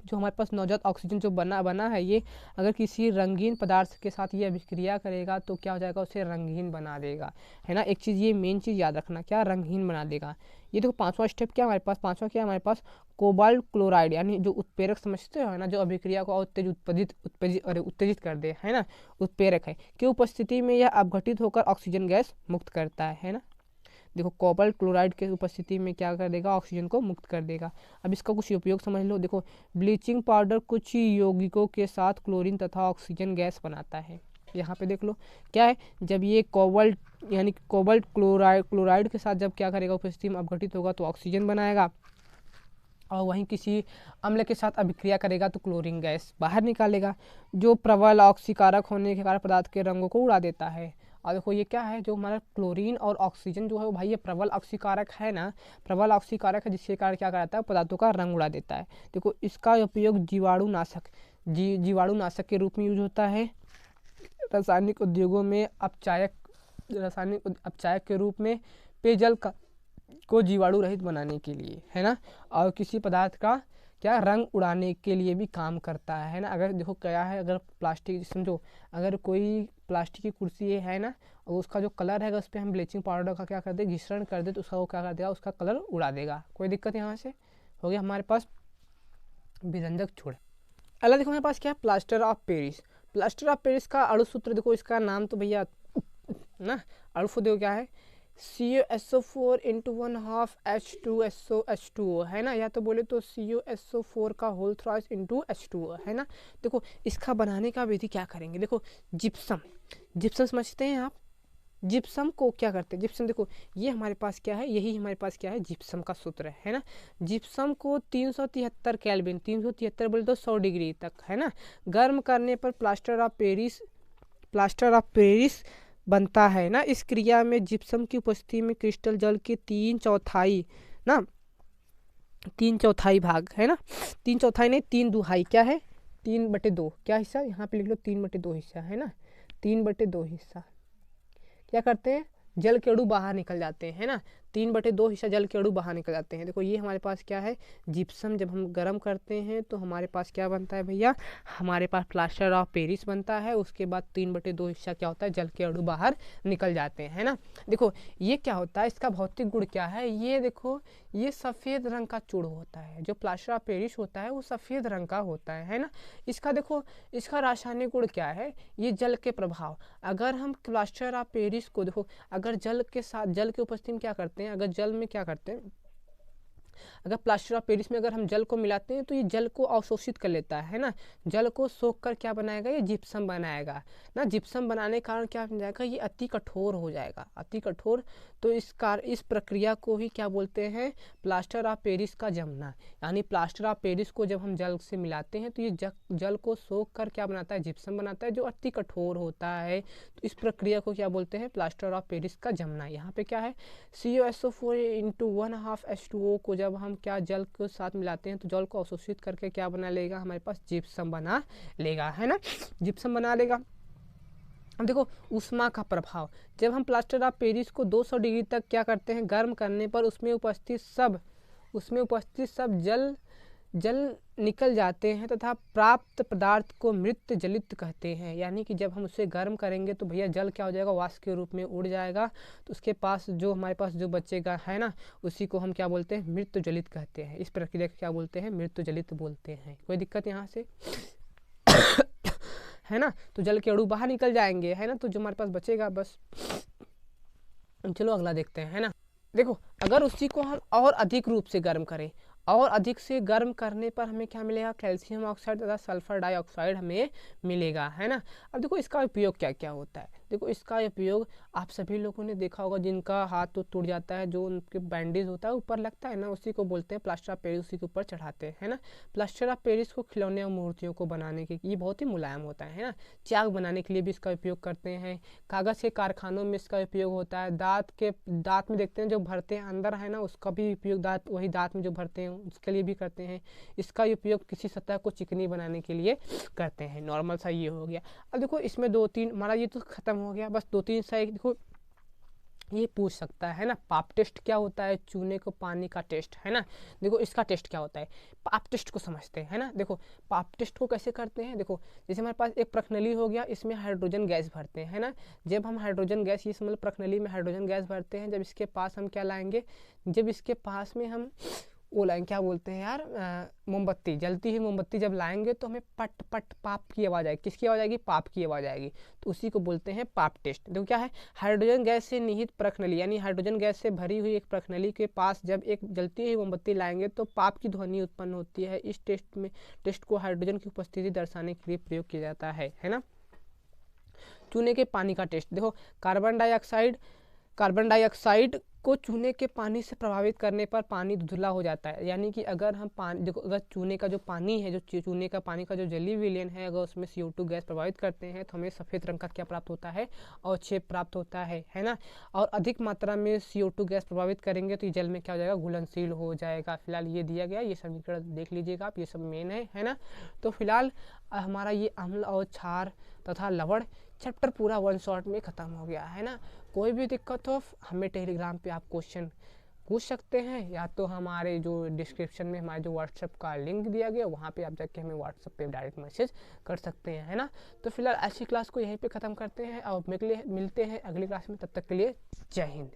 जो हमारे पास नवजात ऑक्सीजन जो बना है, ये अगर किसी रंगीन पदार्थ के साथ ये अभिक्रिया करेगा तो क्या हो जाएगा, उसे रंगीन बना देगा, है ना। एक चीज़ ये मेन चीज़ याद रखना, क्या, रंगीन बना देगा। ये देखो पांचवा स्टेप क्या हमारे पास, पांचवा क्या हमारे पास, कोबाल्ट क्लोराइड, यानी जो उत्प्रेरक समझते हो, है ना, जो अभिक्रिया को उत्तेजित कर दे, है ना, उत्प्रेरक है, की उपस्थिति में यह अपघटित होकर ऑक्सीजन गैस मुक्त करता है ना। देखो कोबाल्ट क्लोराइड के उपस्थिति में क्या कर देगा, ऑक्सीजन को मुक्त कर देगा। अब इसका कुछ उपयोग समझ लो। देखो ब्लीचिंग पाउडर कुछ यौगिकों के साथ क्लोरीन तथा ऑक्सीजन गैस बनाता है। यहाँ पे देख लो क्या है, जब ये कोबाल्ट यानी कोबाल्ट क्लोराइड के साथ जब क्या करेगा, उपस्थिति में अपघटित होगा तो ऑक्सीजन बनाएगा, और वहीं किसी अम्ल के साथ अभिक्रिया करेगा तो क्लोरीन गैस बाहर निकालेगा, जो प्रबल ऑक्सीकारक होने के कारण पदार्थ के रंगों को उड़ा देता है। और देखो ये क्या है, जो हमारा क्लोरीन और ऑक्सीजन जो है वो भाई ये प्रबल ऑक्सीकारक है ना, प्रबल ऑक्सीकारक है, जिसके कारण क्या करता है, पदार्थों का रंग उड़ा देता है। देखो इसका उपयोग जीवाणुनाशक के रूप में यूज होता है, रासायनिक उद्योगों में रासायनिक अपचायक के रूप में, पेयजल को जीवाणु रहित बनाने के लिए, है ना। और किसी पदार्थ का क्या रंग उड़ाने के लिए भी काम करता है ना। अगर देखो क्या है, अगर प्लास्टिक समझो, अगर कोई प्लास्टिक की कुर्सी है ना, और उसका जो कलर है उस पर हम ब्लीचिंग पाउडर का क्या कर दे, घिसरण कर दे, तो उसका वो क्या कर देगा, उसका कलर उड़ा देगा। कोई दिक्कत यहाँ से हो गया हमारे पास विरंजक छोड़। अगला देखो हमारे पास क्या है, plaster of Paris. Plaster of Paris का अणुसूत्र देखो, इसका नाम तो भैया ना, अणुसूत्र देखो क्या है, CuSO4 इंटू 1/2 H2SO है ना, या तो बोले तो CuSO4 का होल थ्राइस इंटू H2O है ना। देखो इसका बनाने का विधि क्या करेंगे, देखो जिप्सम, जिप्सम समझते हैं आप, जिप्सम को क्या करते हैं, जिप्सम देखो ये हमारे पास क्या है, यही हमारे पास क्या है, जिप्सम का सूत्र है ना। जिप्सम को 373 केल्विन, 373 बोले तो 100 डिग्री तक है ना, गर्म करने पर प्लास्टर ऑफ पेरिस बनता है ना। इस क्रिया में जिप्सम की उपस्थिति में क्रिस्टल जल के 3/4 ना, 3/4 भाग है ना, 3/4 नहीं 3/2 क्या है, 3/2 क्या हिस्सा, यहाँ पे लिख लो 3/2 हिस्सा है ना, 3/2 हिस्सा क्या करते हैं, जल के अणु बाहर निकल जाते हैं ना, 3/2 हिस्सा जल के अणु बाहर निकल जाते हैं। देखो ये हमारे पास क्या है, जिप्सम जब हम गर्म करते हैं तो हमारे पास क्या बनता है भैया, हमारे पास प्लास्टर ऑफ पेरिस बनता है। उसके बाद 3/2 हिस्सा क्या होता है, जल के अणु बाहर निकल जाते हैं ना। देखो ये क्या होता है, इसका भौतिक गुण क्या है, ये देखो ये सफ़ेद रंग का चूर्ण होता है, जो प्लास्टर ऑफ पेरिस होता है वो सफ़ेद रंग का होता है ना। इसका देखो इसका रासायनिक गुण क्या है, ये जल के प्रभाव, अगर हम प्लास्टर ऑफ पेरिस को देखो, अगर जल के साथ, जल की उपस्थिति में क्या करते हैं, अगर जल में क्या करते हैं, अगर प्लास्टर ऑफ पेरिस में अगर हम जल को मिलाते हैं तो ये जल को अवशोषित कर लेता है ना, जल को सोख कर क्या बनाएगा, ये जिप्सम बनाएगा ना। जिप्सम बनाने के कारण क्या बन जाएगा, ये अति कठोर हो जाएगा, अति कठोर। तो इस प्रक्रिया को ही क्या बोलते हैं, प्लास्टर ऑफ पेरिस का जमना। यानी प्लास्टर ऑफ पेरिस को जब हम जल से मिलाते हैं तो ये जल को सोख कर क्या बनाता है, जिप्सम बनाता है, जो अति कठोर होता है। तो इस प्रक्रिया को क्या बोलते हैं, प्लास्टर ऑफ पेरिस का जमना। यहाँ पे क्या है, CuSO4 इंटू 1/2 H2O को जब हम क्या जल के साथ मिलाते हैं तो जल को अवशोषित करके क्या बना लेगा, हमारे पास जिप्सम बना लेगा है ना, जिप्सम बना लेगा। अब देखो ऊष्मा का प्रभाव, जब हम प्लास्टर ऑफ पेरिस को 200 डिग्री तक क्या करते हैं, गर्म करने पर उसमें उपस्थित सब जल निकल जाते हैं तथा प्राप्त पदार्थ को मृत जलित कहते हैं। यानी कि जब हम उसे गर्म करेंगे तो भैया जल क्या हो जाएगा, वाष्प के रूप में उड़ जाएगा, तो उसके पास जो हमारे पास जो बचेगा है ना, उसी को हम क्या बोलते हैं, मृत जलित कहते हैं। इस प्रक्रिया को क्या बोलते हैं, मृत जलित बोलते हैं। कोई दिक्कत यहाँ से है ना, तो जल के अणु बाहर निकल जाएंगे है ना, तो जो हमारे पास बचेगा बस। चलो अगला देखते हैं है ना। देखो अगर उसी को हम और अधिक रूप से गर्म करें, और अधिक से गर्म करने पर हमें क्या मिलेगा, कैल्शियम ऑक्साइड तथा सल्फर डाइऑक्साइड हमें मिलेगा है ना। अब देखो इसका उपयोग क्या क्या होता है, देखो इसका उपयोग आप सभी लोगों ने देखा होगा, जिनका हाथ तो टूट जाता है, जो उनके बैंडेज होता है ऊपर लगता है ना, उसी को बोलते हैं प्लास्टर ऑफ पेरिस, उसी के ऊपर चढ़ाते हैं ना। प्लास्टर ऑफ पेरिस को खिलौने और मूर्तियों को बनाने के, ये बहुत ही मुलायम होता है ना, चाक बनाने के लिए भी इसका उपयोग करते हैं, कागज़ के कारखानों में इसका उपयोग होता है, दांत में देखते हैं जो भरते हैं अंदर है ना, उसका भी उपयोग वही दांत में जो भरते हैं उसके लिए भी करते हैं। इसका उपयोग किसी सतह को चिकनी बनाने के लिए करते हैं। नॉर्मल सा ये हो गया। अब देखो इसमें 2-3 हमारा ये तो खत्म हो गया, बस 2-3 सा एक देखो ये पूछ सकता है ना, पाप टेस्ट क्या होता है, चूने को पानी का टेस्ट है ना। देखो इसका टेस्ट क्या होता है, पाप टेस्ट को समझते हैं ना। देखो पाप टेस्ट को कैसे करते हैं, देखो जैसे हमारे पास एक प्रखनली हो गया, इसमें हाइड्रोजन गैस भरते हैं है ना। जब हम हाइड्रोजन गैस, ये मतलब प्रखनली में हाइड्रोजन गैस भरते हैं, जब इसके पास हम क्या लाएंगे, जब इसके पास में हम वो लाएंगे, क्या बोलते हैं यार, मोमबत्ती, जलती हुई मोमबत्ती जब लाएंगे तो हमें पट पट पाप की आवाज़ आएगी। किसकी आवाज़ आएगी, पाप की आवाज़ आएगी, तो उसी को बोलते हैं पाप टेस्ट। देखो क्या है, हाइड्रोजन गैस से निहित प्रखनली, यानी हाइड्रोजन गैस से भरी हुई एक प्रखनली के पास जब एक जलती हुई मोमबत्ती लाएंगे तो पाप की ध्वनि उत्पन्न होती है। इस टेस्ट को हाइड्रोजन की उपस्थिति दर्शाने के लिए प्रयोग किया जाता है ना। चूने के पानी का टेस्ट, देखो कार्बन डाइऑक्साइड को चूने के पानी से प्रभावित करने पर पानी धुंधला हो जाता है। यानी कि अगर हम पानी, देखो अगर चूने का जो पानी है, जो चूने का पानी का जो जलीय विलयन है, अगर उसमें CO2 गैस प्रभावित करते हैं तो हमें सफ़ेद रंग का क्या प्राप्त होता है, अवक्षेप प्राप्त होता है ना। और अधिक मात्रा में CO2 गैस प्रभावित करेंगे तो ये जल में क्या हो जाएगा, घुलनशील हो जाएगा। फिलहाल ये दिया गया, ये समीकरण देख लीजिएगा आप, ये सब मेन है ना। तो फिलहाल हमारा ये अम्ल और क्षार तथा लवण चैप्टर पूरा 1 शॉट में ख़त्म हो गया है ना। कोई भी दिक्कत हो हमें टेलीग्राम पे आप क्वेश्चन पूछ सकते हैं, या तो हमारे जो डिस्क्रिप्शन में हमारे जो व्हाट्सएप का लिंक दिया गया वहाँ पे आप जाके हमें व्हाट्सएप पे डायरेक्ट मैसेज कर सकते हैं, है ना। तो फिलहाल ऐसी क्लास को यहीं पे ख़त्म करते हैं और मिलते हैं अगली क्लास में, तब तक के लिए जय हिंद।